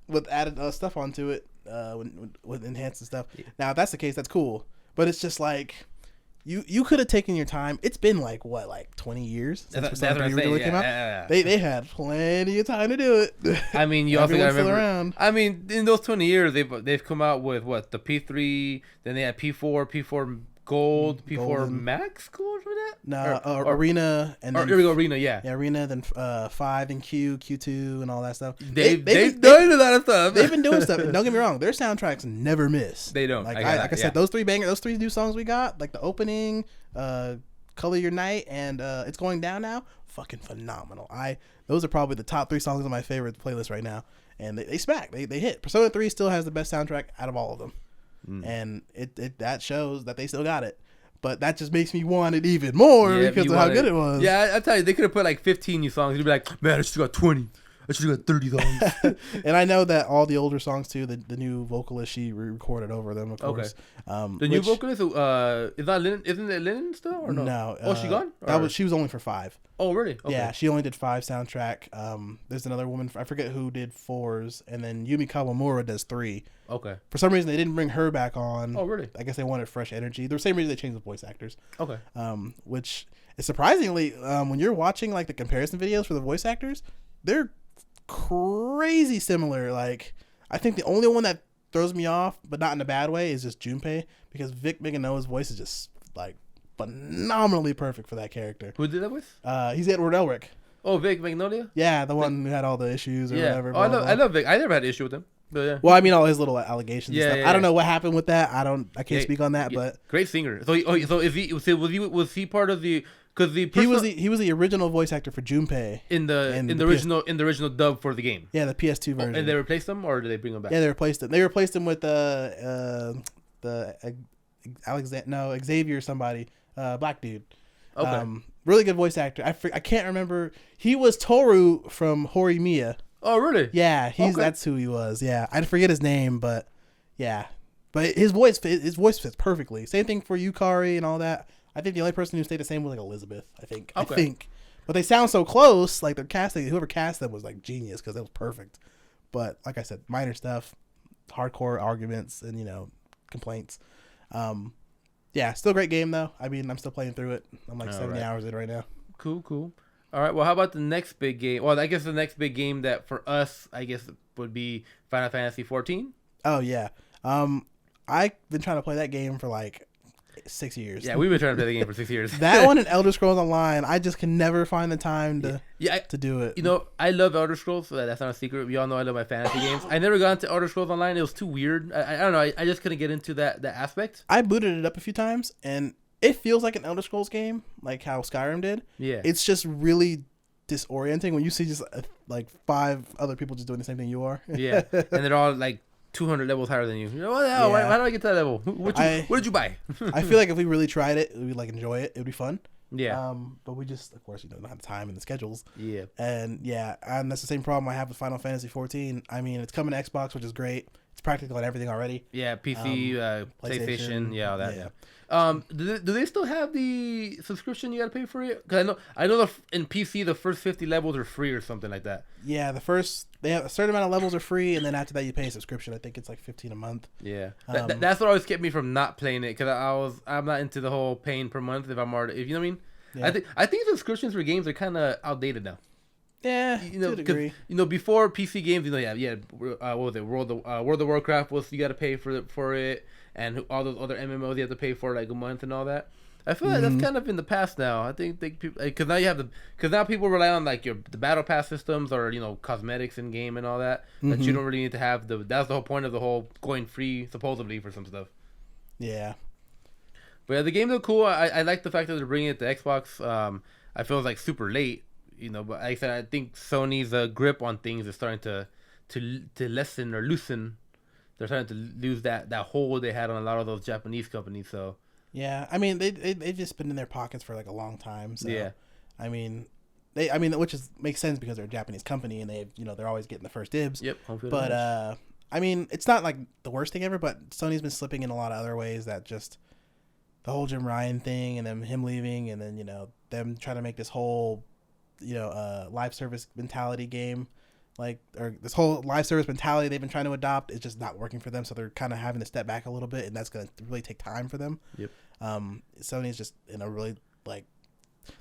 with added stuff onto it, with enhanced stuff. Yeah. Now, if that's the case, that's cool. But it's just like you could have taken your time. It's been like 20 years since Persona 3 really came out. Yeah. They had plenty of time to do it. I mean, you also got to remember. I mean, in those 20 years, they've come out with the P3, then they had P4 Gold, P4 Golden. Max Gold for that? No, Arena, and then here we go, Arena, yeah. Yeah, Arena, then 5 and Q2, and all that stuff. They've done a lot of stuff. They've been doing stuff. And don't get me wrong, their soundtracks never miss. They don't. Like I said, those 3 new songs we got, like the opening, Color Your Night, and It's Going Down Now, fucking phenomenal. Those are probably the top 3 songs on my favorite playlist right now, and they smack. They hit. Persona 3 still has the best soundtrack out of all of them. And it that shows that they still got it, but that just makes me want it even more because of how good it was. Yeah, I tell you, they could have put like 15 new songs. You'd be like, man, I should have got 20. I should have got 30 songs. And I know that all the older songs too. The new vocalist, she recorded over them, of course. The new vocalist, is that Lynn? Isn't it Lynn still or no? No. Oh, she gone? She was only for 5. Oh, really? Okay. Yeah, she only did 5 soundtrack. There's another woman, I forget who did 4s, and then Yumi Kawamura does 3. Okay. For some reason, they didn't bring her back on. Oh, really? I guess they wanted fresh energy. The same reason they changed the voice actors. Okay. Which is surprisingly, when you're watching like the comparison videos for the voice actors, they're crazy similar. Like, I think the only one that throws me off, but not in a bad way, is just Junpei, because Vic Mignogna's voice is just like phenomenally perfect for that character. Who did that voice? He's Edward Elric. Oh, Vic Mignogna? Yeah, the one who had all the issues or whatever. Oh, I love Vic. I never had an issue with him. But yeah. Well, I mean, all his little allegations. Yeah, and stuff. I don't know what happened with that. I can't speak on that. Yeah. But great singer. So is he? Was he part of the because he was the original voice actor for Junpei in the original dub for the game. Yeah, the PS2 version. And they replaced him, or did they bring him back? Yeah, they replaced him. They replaced him with Xavier somebody, black dude. Okay. Really good voice actor. I can't remember. He was Toru from Horimiya. Oh, really? Yeah, that's who he was. Yeah, I forget his name, but yeah, but his voice fits perfectly. Same thing for Yukari and all that. I think the only person who stayed the same was like Elizabeth. Okay. I think, but they sound so close. Like whoever cast them was like genius because it was perfect. But like I said, minor stuff, hardcore arguments, and complaints. Yeah, still a great game though. I mean, I'm still playing through it. I'm like 70 hours in right now. Cool. All right. Well, how about the next big game? Well, I guess the next big game that for us, I guess, would be Final Fantasy 14. Oh yeah. I've been trying to play that game for like 6 years. Yeah, we've been trying to play the game for 6 years. That one and Elder Scrolls Online, I just can never find the time to do it. I love Elder Scrolls, so that's not a secret. We all know I love my fantasy games. I never got into Elder Scrolls Online. It was too weird. I don't know. I just couldn't get into that aspect. I booted it up a few times, and it feels like an Elder Scrolls game, like how Skyrim did. Yeah. It's just really disorienting when you see just like 5 other people just doing the same thing you are. Yeah, and they're all like 200 levels higher than you. What the hell? Yeah. Why did I get to that level? What did you buy? I feel like if we really tried it, we'd like enjoy it. It would be fun. Yeah. But we just, of course, don't have the time and the schedules. Yeah. And that's the same problem I have with Final Fantasy 14. I mean, it's coming to Xbox, which is great. It's practical on everything already. Yeah, PC, PlayStation, yeah, all that. Yeah. Do they still have the subscription you gotta pay for it? Because I know in PC the first 50 levels are free or something like that. Yeah, they have a certain amount of levels are free, and then after that you pay a subscription. I think it's like $15 a month. Yeah, that's what always kept me from not playing it because I'm not into the whole paying per month if you know what I mean. Yeah. I think subscriptions for games are kind of outdated now. Yeah, to a degree. Before PC games, what was it? World of Warcraft was you got to pay for it, and all those other MMOs you have to pay for like a month and all that. I feel like that's kind of in the past now. I think people, because now people rely on like the battle pass systems or cosmetics in game and all that that you don't really need to have. That's the whole point of the whole going free supposedly for some stuff. Yeah. But yeah, the games are cool. I like the fact that they're bringing it to Xbox. I feel like super late. But like I said, I think Sony's grip on things is starting to lessen or loosen. They're starting to lose that hold they had on a lot of those Japanese companies. So yeah, I mean they've just been in their pockets for like a long time. So yeah, which makes sense because they're a Japanese company and they're always getting the first dibs. Yep. But I mean it's not like the worst thing ever, but Sony's been slipping in a lot of other ways that just the whole Jim Ryan thing and then him leaving and then them trying to make this whole live service mentality game, or this whole live service mentality they've been trying to adopt is just not working for them. So they're kind of having to step back a little bit, and that's going to really take time for them. Yep. Sony's just in a really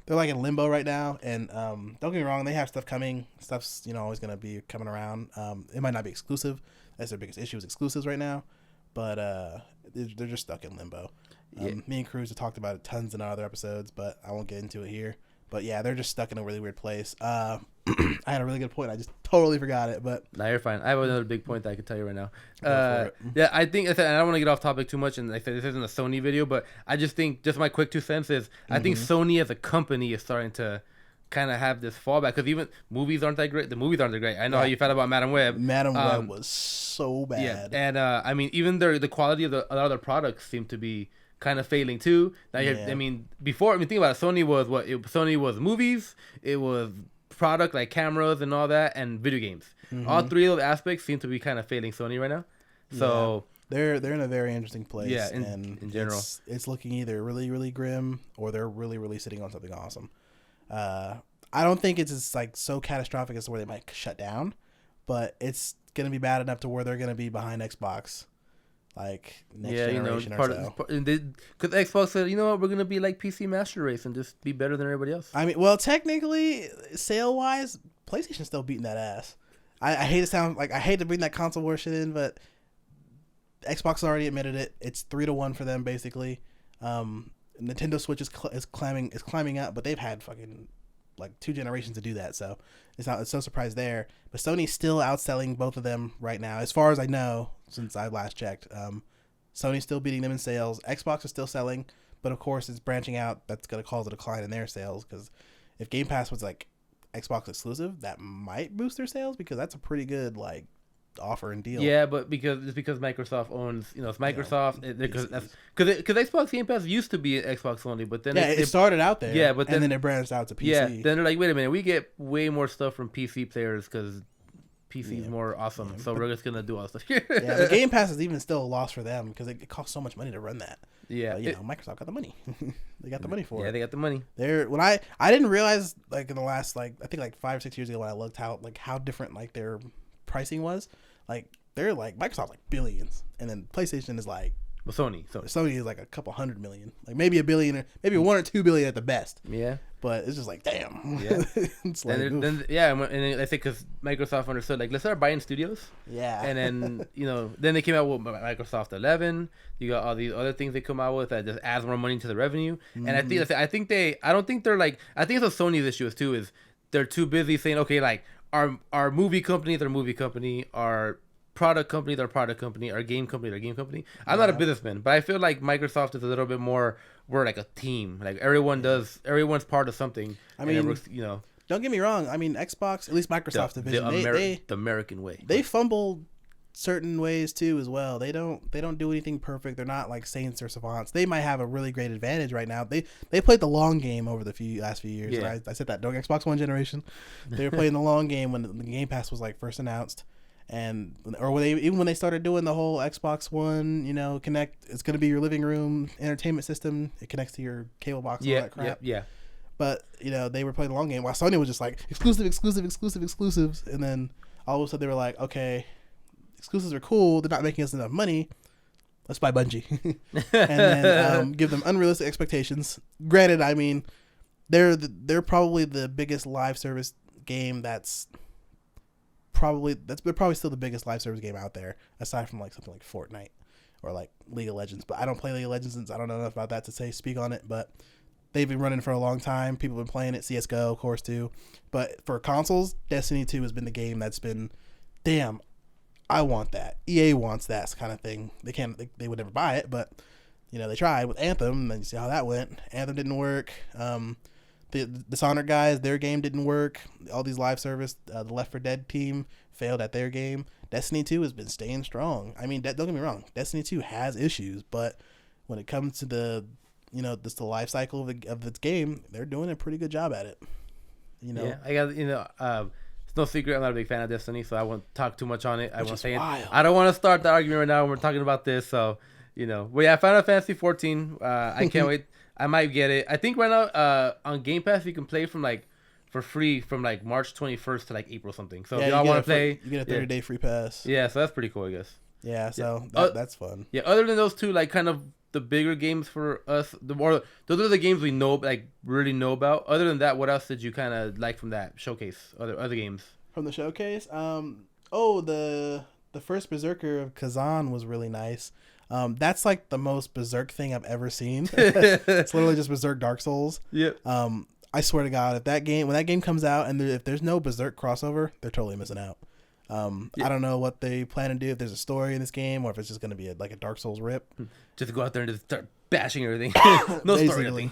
they're like in limbo right now. And don't get me wrong, they have stuff coming. Stuff's always going to be coming around. It might not be exclusive. That's their biggest issue is exclusives right now, but they're just stuck in limbo. Me and Cruz have talked about it tons in our other episodes, but I won't get into it here. But yeah, they're just stuck in a really weird place. I had a really good point. I just totally forgot it. But no, you're fine. I have another big point that I can tell you right now. Yeah, I think, and I don't want to get off topic too much. And like I said, this isn't a Sony video, but I just think, just my quick 2 cents is, I think Sony as a company is starting to kind of have this fallback because even movies aren't that great. The movies aren't that great. I know how you felt about Madam Web. Madam Web was so bad. Yeah, and I mean, even the quality of the other products seem to be kind of failing too. Now, I mean, think about it. Sony was Sony was movies, it was product like cameras and all that, and video games. All 3 of those aspects seem to be kind of failing Sony right now. So they're in a very interesting place. Yeah, in general, it's looking either really really grim or they're really really sitting on something awesome. I don't think it's so catastrophic as to where they might shut down, but it's gonna be bad enough to where they're gonna be behind Xbox. Like next generation or so. Because Xbox said, you know what, we're gonna be like PC Master Race and just be better than everybody else. I mean, well, technically, sale wise, PlayStation's still beating that ass. I hate to bring that console war shit in, but Xbox already admitted it. It's 3-1 for them basically. Nintendo Switch is climbing up, but they've had fucking 2 generations to do that, so it's no surprise there. But Sony's still outselling both of them right now, as far as I know, since I last checked. Sony's still beating them in sales. Xbox is still selling, but of course it's branching out. That's going to cause a decline in their sales because if Game Pass was like Xbox exclusive, that might boost their sales because that's a pretty good like offer and deal. Yeah, but because Microsoft owns, it's Microsoft. Because Xbox Game Pass used to be Xbox only, but then it started out there. Yeah, but then it branched out to PC. Yeah, then they're like, wait a minute, we get way more stuff from PC players because PC is more awesome. So we're just gonna do all this stuff here. Yeah, the Game Pass is even still a loss for them because it costs so much money to run that. Yeah, but, Microsoft got the money. They got the money for it. Yeah, they got the money. I didn't realize like in the last I think like 5 or 6 years ago when I looked how different like their pricing was. Like they're like Microsoft's like billions, and then PlayStation is like Sony is like a couple $100 million, like maybe $1 billion, or maybe $1 or $2 billion at the best. Yeah, but it's just like damn. Yeah, it's like, and I think because Microsoft understood like let's start buying studios. Yeah, and then then they came out with Microsoft 11. You got all these other things they come out with that just adds more money to the revenue. Mm-hmm. And I think it's a Sony's issue too. Is they're too busy saying okay like our movie company, their movie company, our product company, their product company, our game company, their game company. I'm not a businessman, but I feel like Microsoft is a little bit more. We're like a team. Like everyone's part of something. I mean, don't get me wrong. I mean, Xbox, at least Microsoft's division, the American way. They fumble certain ways too as well. They don't do anything perfect. They're not like saints or savants. They might have a really great advantage right now. They played the long game over the last few years. Yeah. I said that during Xbox One generation. They were playing the long game when the Game Pass was like first announced. Even when they started doing the whole Xbox One, Connect, it's going to be your living room entertainment system. It connects to your cable box and all that crap. Yeah. But, they were playing the long game while Sony was just like exclusives. And then all of a sudden they were like, okay, exclusives are cool. They're not making us enough money. Let's buy Bungie. And then give them unrealistic expectations. Granted, I mean, they're probably the biggest live service game they're probably still the biggest live service game out there, aside from like something like Fortnite or like League of Legends. But I don't play League of Legends since I don't know enough about that to speak on it. But they've been running for a long time. People have been playing it. CS:GO, of course, too. But for consoles, Destiny 2 has been the game that's been, damn, I want that. EA wants that kind of thing. They would never buy it, but they tried with Anthem, and then you see how that went. Anthem didn't work. The Dishonored guys, their game didn't work. All these live service, the Left 4 Dead team failed at their game. Destiny 2 has been staying strong. I mean, don't get me wrong. Destiny 2 has issues, but when it comes to the life cycle of its game, they're doing a pretty good job at it. Yeah, I got it's no secret I'm not a big fan of Destiny, so I won't talk too much on it. I won't say it. I don't want to start the argument right now when we're talking about this. So but yeah, Final Fantasy 14. I can't wait. I might get it. I think right now on Game Pass you can play for free from like March 21st to like April something. So if y'all want to play, you get a 30-day free pass. Yeah, so that's pretty cool, I guess. Yeah, so that's fun. Yeah, other than those two, like kind of the bigger games for us, those are the games we really know about. Other than that, what else did you kind of like from that showcase? Other games from the showcase? The first Berserker of Kazan was really nice. That's like the most Berserk thing I've ever seen. It's literally just Berserk Dark Souls. Yep. I swear to God, when that game comes out and if there's no Berserk crossover, they're totally missing out. I don't know what they plan to do, if there's a story in this game or if it's just going to be like a Dark Souls rip. Just go out there and just start bashing everything. No story, nothing.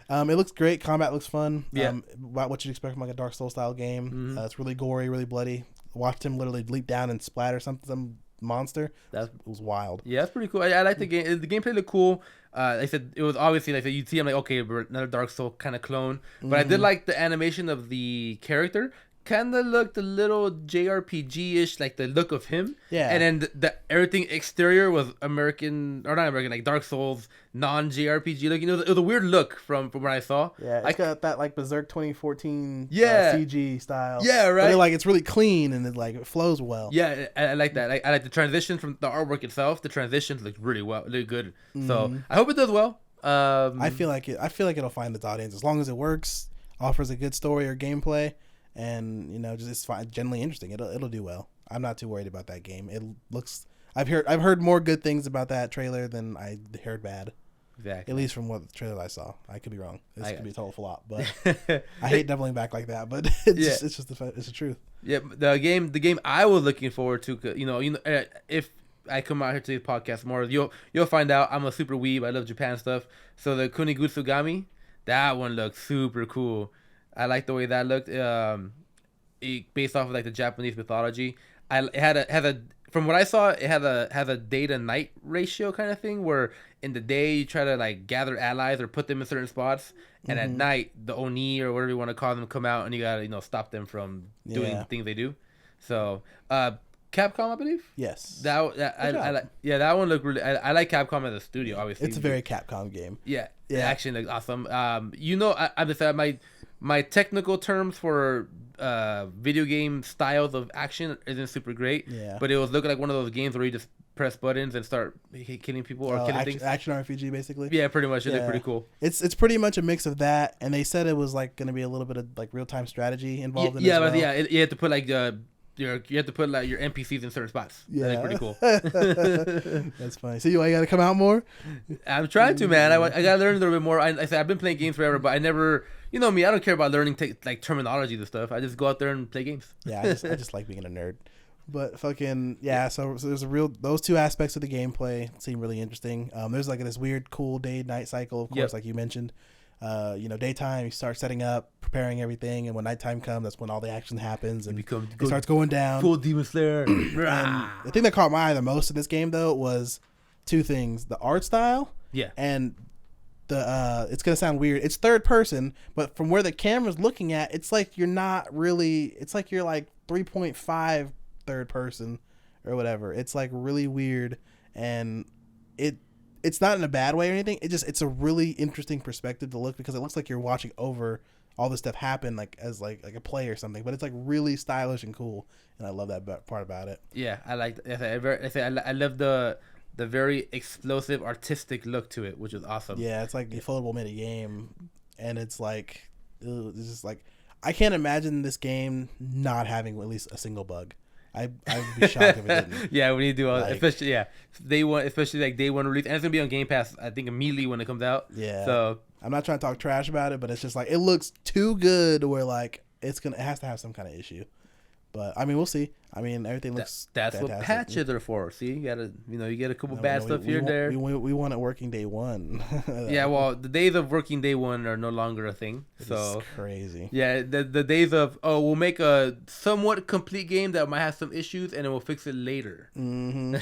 It looks great. Combat looks fun. Yeah. About what you'd expect from like a Dark Souls style game. Mm-hmm. It's really gory, really bloody. Watched him literally leap down and splatter some monster. It was wild. Yeah, that's pretty cool. I like the game. The gameplay looked cool. Like I said, it was obviously like you'd see him like, okay, another Dark Soul kind of clone. But I did like the animation of the character. Kind of looked a little JRPG-ish, like the look of him. Yeah. And then the everything exterior was American, or not American, like Dark Souls, non-JRPG looking. It was a weird look from what I saw. Yeah, it's got that like Berserk 2014 CG style. Yeah, right. But it's really clean and it flows well. Yeah, I like that. I like the transition from the artwork itself. The transitions look really good. Mm-hmm. So I hope it does well. I feel like it'll find its audience as long as it works, offers a good story or gameplay. And just it's fine, generally interesting. It'll do well. I'm not too worried about that game. It looks. I've heard more good things about that trailer than I heard bad. Exactly. At least from what the trailer I saw. I could be wrong. This could be a total flop. But I hate doubling back like that. But it's the truth. Yeah, the game I was looking forward to. If I come out here to these podcasts more, you'll find out I'm a super weeb. I love Japan stuff. So the Kunigutsugami, that one looks super cool. I like the way that looked. Based off of like the Japanese mythology. It had a from what I saw, it has a day to night ratio kind of thing where in the day you try to like gather allies or put them in certain spots, and at night the Oni or whatever you want to call them come out and you gotta stop them from doing the things they do. So Capcom, I believe. Yes. That one looked really. I like Capcom as a studio. Obviously, it's a very Capcom game. Yeah. It actually looks awesome. I'm just my technical terms for video game styles of action isn't super great. Yeah. But it was looking like one of those games where you just press buttons and start killing people or killing things. Action RPG, basically. Yeah, pretty much. It looked pretty cool. It's pretty much a mix of that, and they said it was like going to be a little bit of like real time strategy involved in it. But you have to put like you have to put like your NPCs in certain spots. Yeah, that's pretty cool. That's funny. So you got to come out more. I'm trying to, man. I got to learn a little bit more. I said I've been playing games forever, but I never. You know me, I don't care about learning like terminology and stuff. I just go out there and play games. Yeah, I just like being a nerd. But fucking so there's those two aspects of the gameplay seem really interesting. There's like this weird cool day night cycle, of course, like you mentioned. Daytime you start setting up, preparing everything, and when nighttime comes, that's when all the action happens and it starts going down. Full Demon Slayer. And the thing that caught my eye the most in this game though was two things: the art style, and it's gonna sound weird. It's third person, but from where the camera's looking at, it's like you're not really. It's like you're like 3.5 third person or whatever. It's like really weird, and it's not in a bad way or anything. It's a really interesting perspective to look because it looks like you're watching over all this stuff happen like as like a play or something. But it's like really stylish and cool, and I love that part about it. Yeah, I like. I love the very explosive artistic look to it, which is awesome. Yeah, it's like the foldable mini game, and it's like it's just like I can't imagine this game not having at least a single bug. I'd be shocked if it didn't. Yeah, when you do all especially like day one release, and it's gonna be on Game Pass. I think immediately when it comes out. Yeah. So I'm not trying to talk trash about it, but it's just like it looks too good where like it has to have some kind of issue. But I mean, we'll see. I mean, everything looks. That's fantastic. what patches are for. See, you get a couple bad stuff here and there. We want it working day one. Yeah, well, the days of working day one are no longer a thing. So it's crazy. Yeah, the days of we'll make a somewhat complete game that might have some issues and then we'll fix it later. Mm-hmm.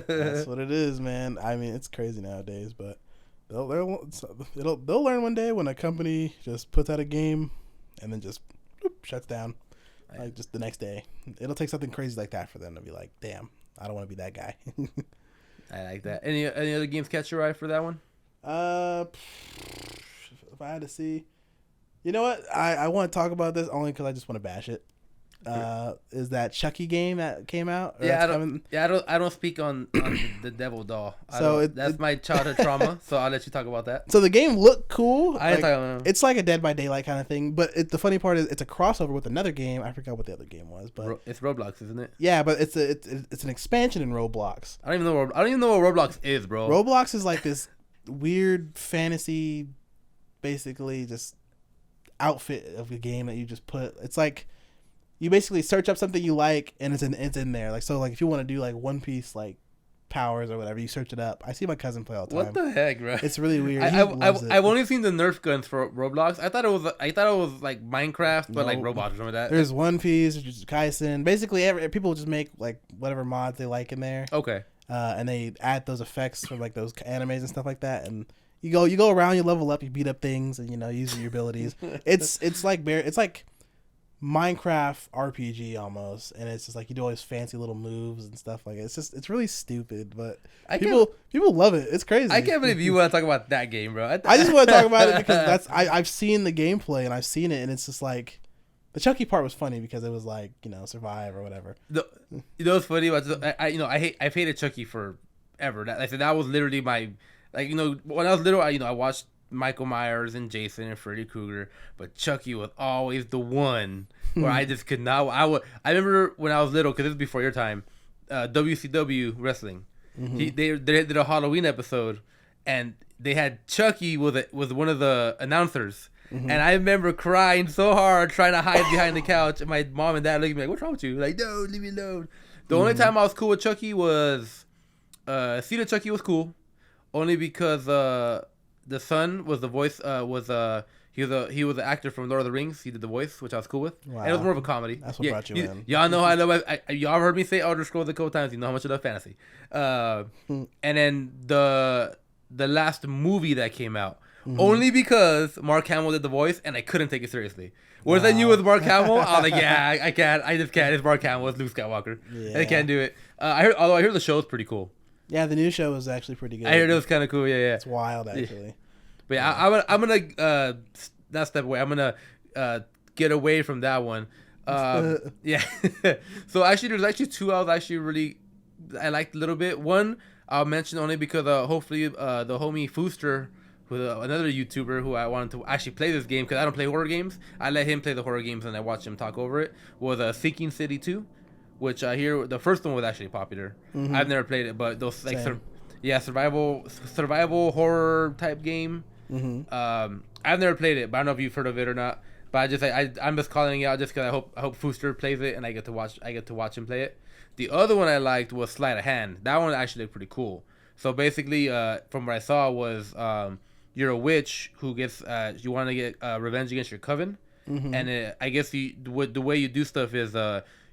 That's what it is, man. I mean, it's crazy nowadays, but they'll learn one day when a company just puts out a game and then just shuts down. Like just the next day, it'll take something crazy like that for them to be like, "Damn, I don't want to be that guy." I like that. Any other games catch your eye for that one? If I had to see, you know what, I want to talk about this only because I just want to bash it. Is that Chucky game that came out? I don't speak on the Devil Doll. That's my childhood trauma. So I'll let you talk about that. So the game looked cool. It's like a Dead by Daylight kind of thing, but the funny part is it's a crossover with another game. I forgot what the other game was, but it's Roblox, isn't it? Yeah, but it's an expansion in Roblox. I don't even know what Roblox is, bro. Roblox is like this weird fantasy, basically just outfit of a game that you just put. It's like. You basically search up something you like, and it's in there. Like so, like if you want to do like One Piece like powers or whatever, you search it up. I see my cousin play all the time. What the heck, bro? It's really weird. I've only seen the Nerf guns for Roblox. I thought it was like Minecraft, but like Roblox or something like that. There's One Piece, there's Kaisen. Basically, people just make like whatever mods they like in there. Okay. And they add those effects from like those animes and stuff like that, and you go around, you level up, you beat up things, and use your abilities. It's like Minecraft RPG almost, and it's just like you do all these fancy little moves and stuff like it. It's really stupid, but people love it. It's crazy. I can't believe you want to talk about that game, bro. I just want to talk about it because I've seen the gameplay and I've seen it, and it's just like the Chucky part was funny because it was like survive or whatever. What's funny? I've hated Chucky forever. That was literally my when I was little. I watched Michael Myers and Jason and Freddy Krueger, but Chucky was always the one where I just could not. I remember when I was little, because this was before your time. WCW wrestling, they did a Halloween episode, and they had Chucky was one of the announcers, and I remember crying so hard trying to hide behind the couch, and my mom and dad looked at me like, "What's wrong with you?" Like, no, leave me alone. The only time I was cool with Chucky was Seed of Chucky was cool, only because the son was the voice. He was the actor from Lord of the Rings. He did the voice, which I was cool with. Wow. And it was more of a comedy. That's what brought you in. Y'all know I love. Y'all heard me say Elder Scrolls a couple times. You know how much I love fantasy. And then the last movie that came out, only because Mark Hamill did the voice, and I couldn't take it seriously. Once I knew it was Mark Hamill, I was like, yeah, I can't. I just can't. It's Mark Hamill. It's Luke Skywalker. Yeah. I can't do it. Although I heard the show's pretty cool. Yeah, the new show was actually pretty good. I heard it was kind of cool. Yeah. It's wild, actually. But yeah, I'm gonna not step away. I'm gonna get away from that one. Yeah. So actually, there's actually two I was actually I liked a little bit. One I'll mention only because hopefully the homie Fooster, who's another YouTuber who I wanted to actually play this game because I don't play horror games. I let him play the horror games and I watched him talk over it. Was Sinking City 2, which I hear the first one was actually popular. I've never played it, but those like survival horror type game. I've never played it, but I don't know if you've heard of it or not. But I'm just calling it out just because I hope Fooster plays it and I get to watch him play it. The other one I liked was Sleight of Hand. That one actually looked pretty cool. So basically, from what I saw was you're a witch who gets you want to get revenge against your coven, and I guess the way you do stuff is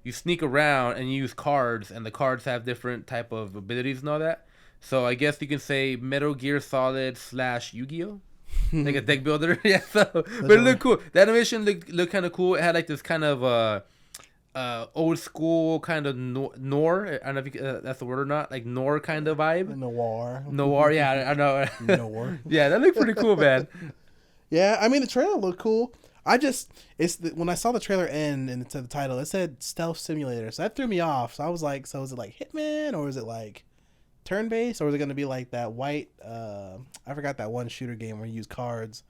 you sneak around and you use cards, and the cards have different type of abilities and all that. So I guess you can say Metal Gear Solid / Yu-Gi-Oh, like a deck builder. Yeah. So, but it looked cool. The animation looked kind of cool. It had like this kind of old school kind of noir. I don't know if that's the word or not. Like noir kind of vibe. Noir. Yeah, I know. Noir. Yeah, that looked pretty cool, man. Yeah, I mean the trailer looked cool. When I saw the trailer end and to the title, it said Stealth Simulator, so that threw me off. So I was like, so is it like Hitman or is it like turn-based, or is it going to be like that white I forgot that one shooter game where you use cards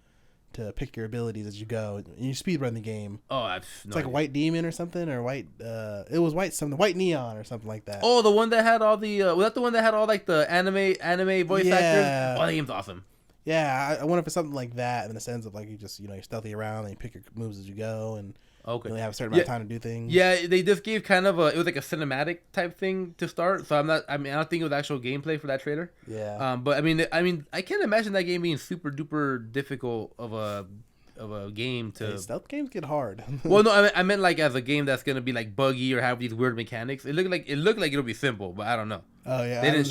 to pick your abilities as you go and you speed run the game? It's like a White Demon or something, or white it was White Neon or something like that. Oh, the one that had all the was that the one that had all like the anime voice actors? Oh, that game's awesome. Yeah, I wonder if it's something like that in the sense of like you just you're stealthy around and you pick your moves as you go and you only have a certain amount of time to do things. Yeah, they just gave kind of it was like a cinematic type thing to start. So I don't think it was actual gameplay for that trailer. Yeah. But I mean, I can't imagine that game being super duper difficult of a game to. Hey, stealth games get hard. Well, no, I meant like as a game that's gonna be like buggy or have these weird mechanics. It looked like it'll be simple, but I don't know. Oh yeah. They didn't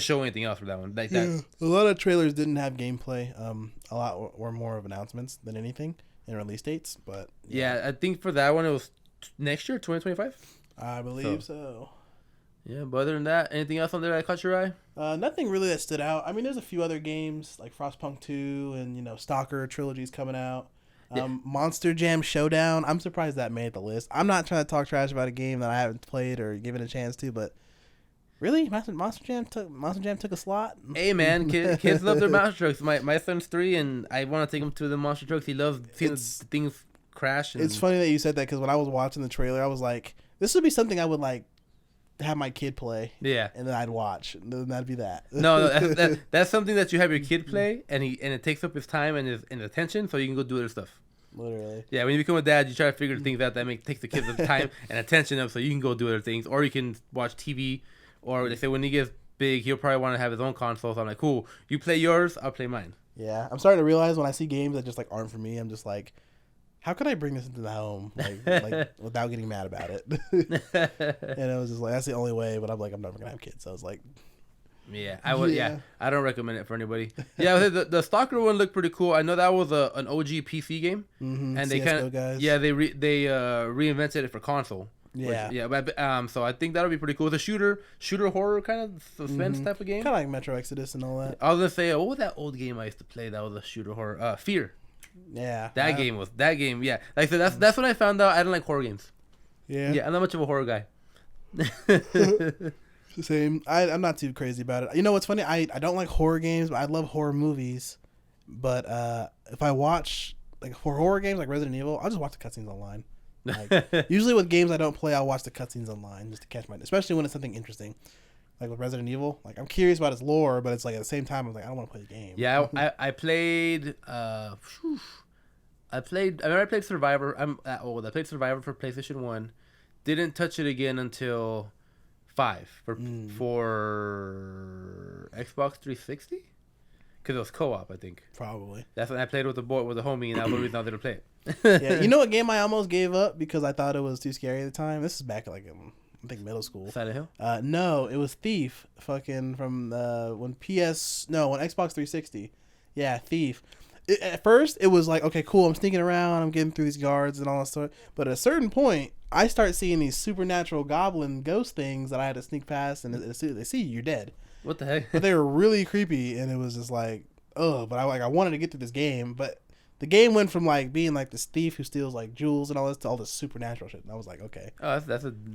show anything else for that one. Like that. A lot of trailers didn't have gameplay. A lot were more of announcements than anything. And release dates, but yeah, I think for that one it was next year, 2025. I believe so. Yeah, but other than that, anything else on there that caught your eye? Nothing really that stood out. I mean, there's a few other games like Frostpunk 2 and Stalker trilogy's coming out. Monster Jam Showdown. I'm surprised that made the list. I'm not trying to talk trash about a game that I haven't played or given a chance to, but really, Monster Jam took a slot. Hey man, kids love their monster trucks. My son's 3, and I want to take him to the monster trucks. He loves seeing the things crash. It's funny that you said that because when I was watching the trailer, I was like, this would be something I would like have my kid play. Yeah, and then I'd watch. And then that'd be that. No, that's something that you have your kid play, and it takes up his time and his attention, so you can go do other stuff. Literally. Yeah, when you become a dad, you try to figure things out that takes the kids the time and attention up, so you can go do other things, or you can watch TV. Or they say when he gets big, he'll probably want to have his own console. So I'm like, cool, you play yours, I'll play mine. Yeah, I'm starting to realize when I see games that just like aren't for me, I'm just like, how could I bring this into the home like without getting mad about it? And it was just like that's the only way. But I'm like, I'm never gonna have kids, so I was like, yeah, I would. Yeah, I don't recommend it for anybody. Yeah, the Stalker one looked pretty cool. I know that was an OG PC game, and they kind of they reinvented it for console. Yeah, but so I think that'll be pretty cool. It's a shooter horror kind of suspense type of game. Kind of like Metro Exodus and all that. I was gonna say, what was that old game I used to play that was a shooter horror? Fear. Yeah. That game. Yeah. Like so that's when I found out I didn't like horror games. Yeah. Yeah, I'm not much of a horror guy. Same. I'm not too crazy about it. You know what's funny? I don't like horror games, but I love horror movies. But if I watch like for horror games like Resident Evil, I'll just watch the cutscenes online. Like, usually with games I don't play, I'll watch the cutscenes online just to catch especially when it's something interesting. Like with Resident Evil, like I'm curious about its lore, but it's like at the same time I'm like I don't want to play the game. Yeah, I played. I played Survivor. I'm that old. I played Survivor for PlayStation 1. Didn't touch it again until 5 for Xbox 360 because it was co-op. I think Probably. that's when I played with the homie, and that was the reason I didn't play it. Yeah, you know what game I almost gave up because I thought it was too scary at the time? This is back like in, I think, middle school. Silent Hill? No, it was Thief. Fucking from when Xbox 360. Yeah, Thief. At first, it was like, okay, cool, I'm sneaking around, I'm getting through these guards and all that stuff. But at a certain point, I start seeing these supernatural goblin ghost things that I had to sneak past, and as soon as they see you, you're dead. What the heck? But they were really creepy, and it was just like, ugh. But I wanted to get through this game, but the game went from like being like this thief who steals like jewels and all this to all this supernatural shit. And I was like, okay. Oh,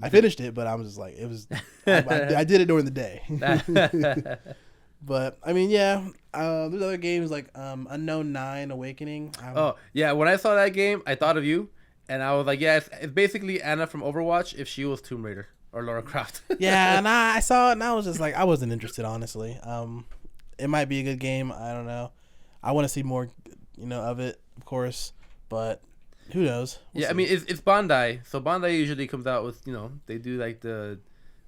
I finished it, but I was just like, it was. I did it during the day. But I mean, yeah. There's other games like Unknown 9 Awakening. Oh yeah, when I saw that game, I thought of you, and I was like, yeah, it's basically Anna from Overwatch if she was Tomb Raider or Lara Croft. Yeah, and I saw it and I was just like, I wasn't interested, honestly. It might be a good game. I don't know. I want to see more, of it, of course, but who knows? We'll see. I mean, it's Bandai, so Bandai usually comes out with, they do like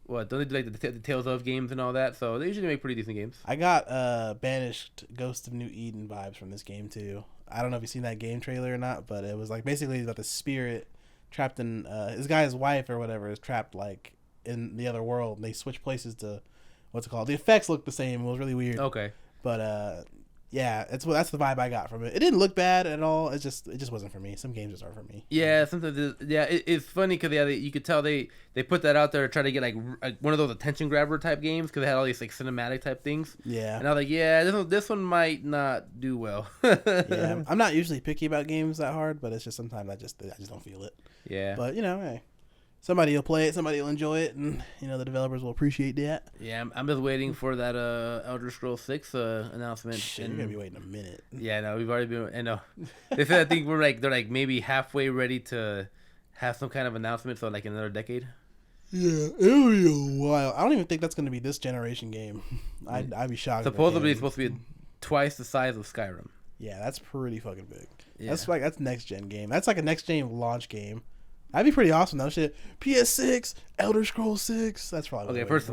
don't they do like the Tales of games and all that? So they usually make pretty decent games. I got Banished Ghost of New Eden vibes from this game too. I don't know if you've seen that game trailer or not, but it was like basically about the spirit trapped in this guy's wife or whatever is trapped like in the other world. And they switch places to what's it called? The effects look the same. It was really weird. Okay. But yeah, that's the vibe I got from it. It didn't look bad at all. It just wasn't for me. Some games just aren't for me. Yeah, sometimes it's funny because you could tell they put that out there to try to get like one of those attention grabber type games because they had all these like cinematic type things. Yeah, and I was like, yeah, this one might not do well. Yeah, I'm not usually picky about games that hard, but it's just sometimes I just don't feel it. Yeah, but hey. Somebody will play it, somebody will enjoy it, and the developers will appreciate that. Yeah, I'm just waiting for that Elder Scrolls 6 announcement. Shit, you're gonna be waiting a minute. Yeah, no, we've already been. I know. They said I think they're like maybe halfway ready to have some kind of announcement. So like in another decade. Yeah, it'll be a while. I don't even think that's gonna be this generation game. I'd be shocked. Supposedly it's supposed to be twice the size of Skyrim. Yeah, that's pretty fucking big. Yeah. That's next gen game. That's like a next gen launch game. That'd be pretty awesome though. Shit, PS6, Elder Scrolls 6. That's probably okay. First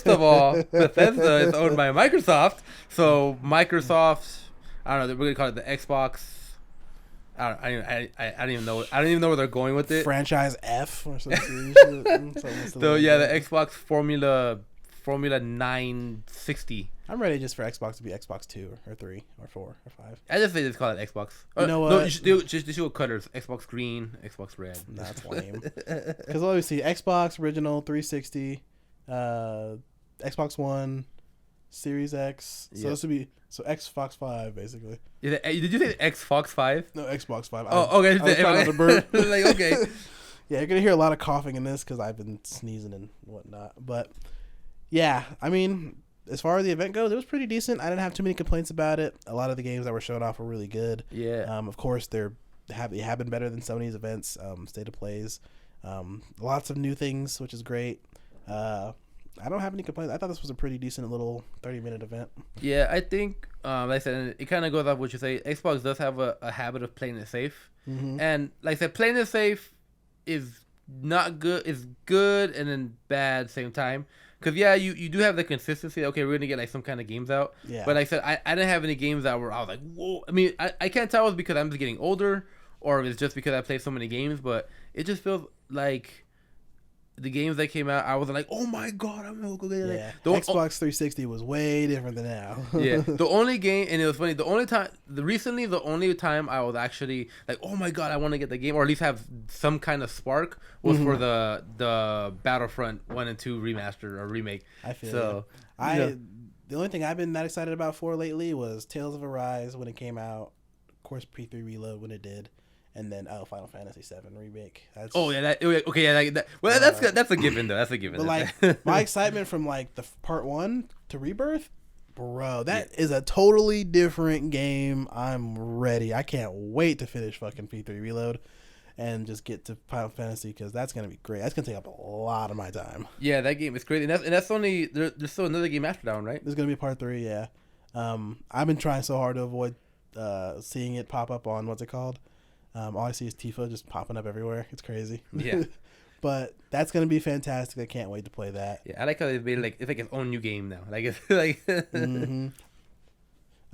of all, Bethesda is owned by Microsoft, so Microsoft. I don't know. We're gonna call it the Xbox. I don't even know. I don't even know where they're going with it. Franchise F or something. So yeah, the Xbox Formula 960. I'm ready just for Xbox to be Xbox 2 or 3 or 4 or 5. I just say just call it Xbox. You know what? No, you should do colors. Xbox green, Xbox red. That's lame. Because let me see. Xbox original 360, Xbox One, Series X. So this would be Xbox 5 basically. Did you say Xbox 5? No, Xbox 5. Oh, okay. I was trying not to burp. Like, okay. Yeah, you're gonna hear a lot of coughing in this because I've been sneezing and whatnot. But yeah, I mean, as far as the event goes, it was pretty decent. I didn't have too many complaints about it. A lot of the games that were shown off were really good. Yeah. Of course, they have been better than Sony's events. State of plays, lots of new things, which is great. I don't have any complaints. I thought this was a pretty decent little 30-minute event. Yeah, I think, like I said, it kind of goes off what you say. Xbox does have a habit of playing it safe, and like I said, playing it safe is not good. Is good and then bad at the same time. Because, yeah, you do have the consistency. Okay, we're going to get, like, some kind of games out. Yeah. But like I said, I didn't have any games that were, I was like, whoa. I mean, I can't tell if it's because I'm just getting older or if it's just because I played so many games. But it just feels like the games that came out, I was like, oh, my God. I'm going to go get it. Yeah. Xbox 360 was way different than now. Yeah. The only game, and it was funny, the only time I was actually like, oh, my God, I want to get the game, or at least have some kind of spark, was for the Battlefront 1 and 2 remaster or remake. I feel so. The only thing I've been that excited about for lately was Tales of Arise when it came out. Of course, P3 Reload when it did. And then Final Fantasy VII remake. That's a given though. That's a given. But like my excitement from like the part 1 to Rebirth, bro, that is a totally different game. I'm ready. I can't wait to finish fucking P3 Reload and just get to Final Fantasy because that's gonna be great. That's gonna take up a lot of my time. Yeah, that game is crazy, and that's only there's still another game after that one, right? There's gonna be part 3. Yeah, I've been trying so hard to avoid seeing it pop up on what's it called. All I see is Tifa just popping up everywhere. It's crazy. Yeah. But that's gonna be fantastic. I can't wait to play that. Yeah, I like how they made like it's like its own new game now. Like it's like. Mm-hmm.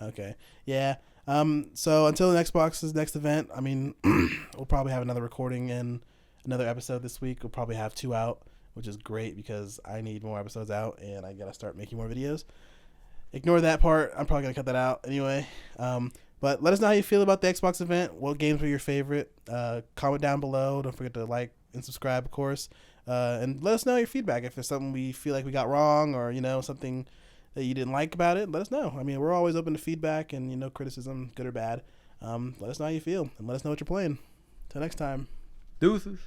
Okay. Yeah. So until the Xbox's next event, I mean, we'll probably have another recording and another episode this week. We'll probably have 2 out, which is great because I need more episodes out and I gotta start making more videos. Ignore that part. I'm probably gonna cut that out anyway. But let us know how you feel about the Xbox event. What games were your favorite? Comment down below. Don't forget to like and subscribe, of course. And let us know your feedback. If there's something we feel like we got wrong or, something that you didn't like about it, let us know. I mean, we're always open to feedback and, criticism, good or bad. Let us know how you feel and let us know what you're playing. Till next time. Deuces.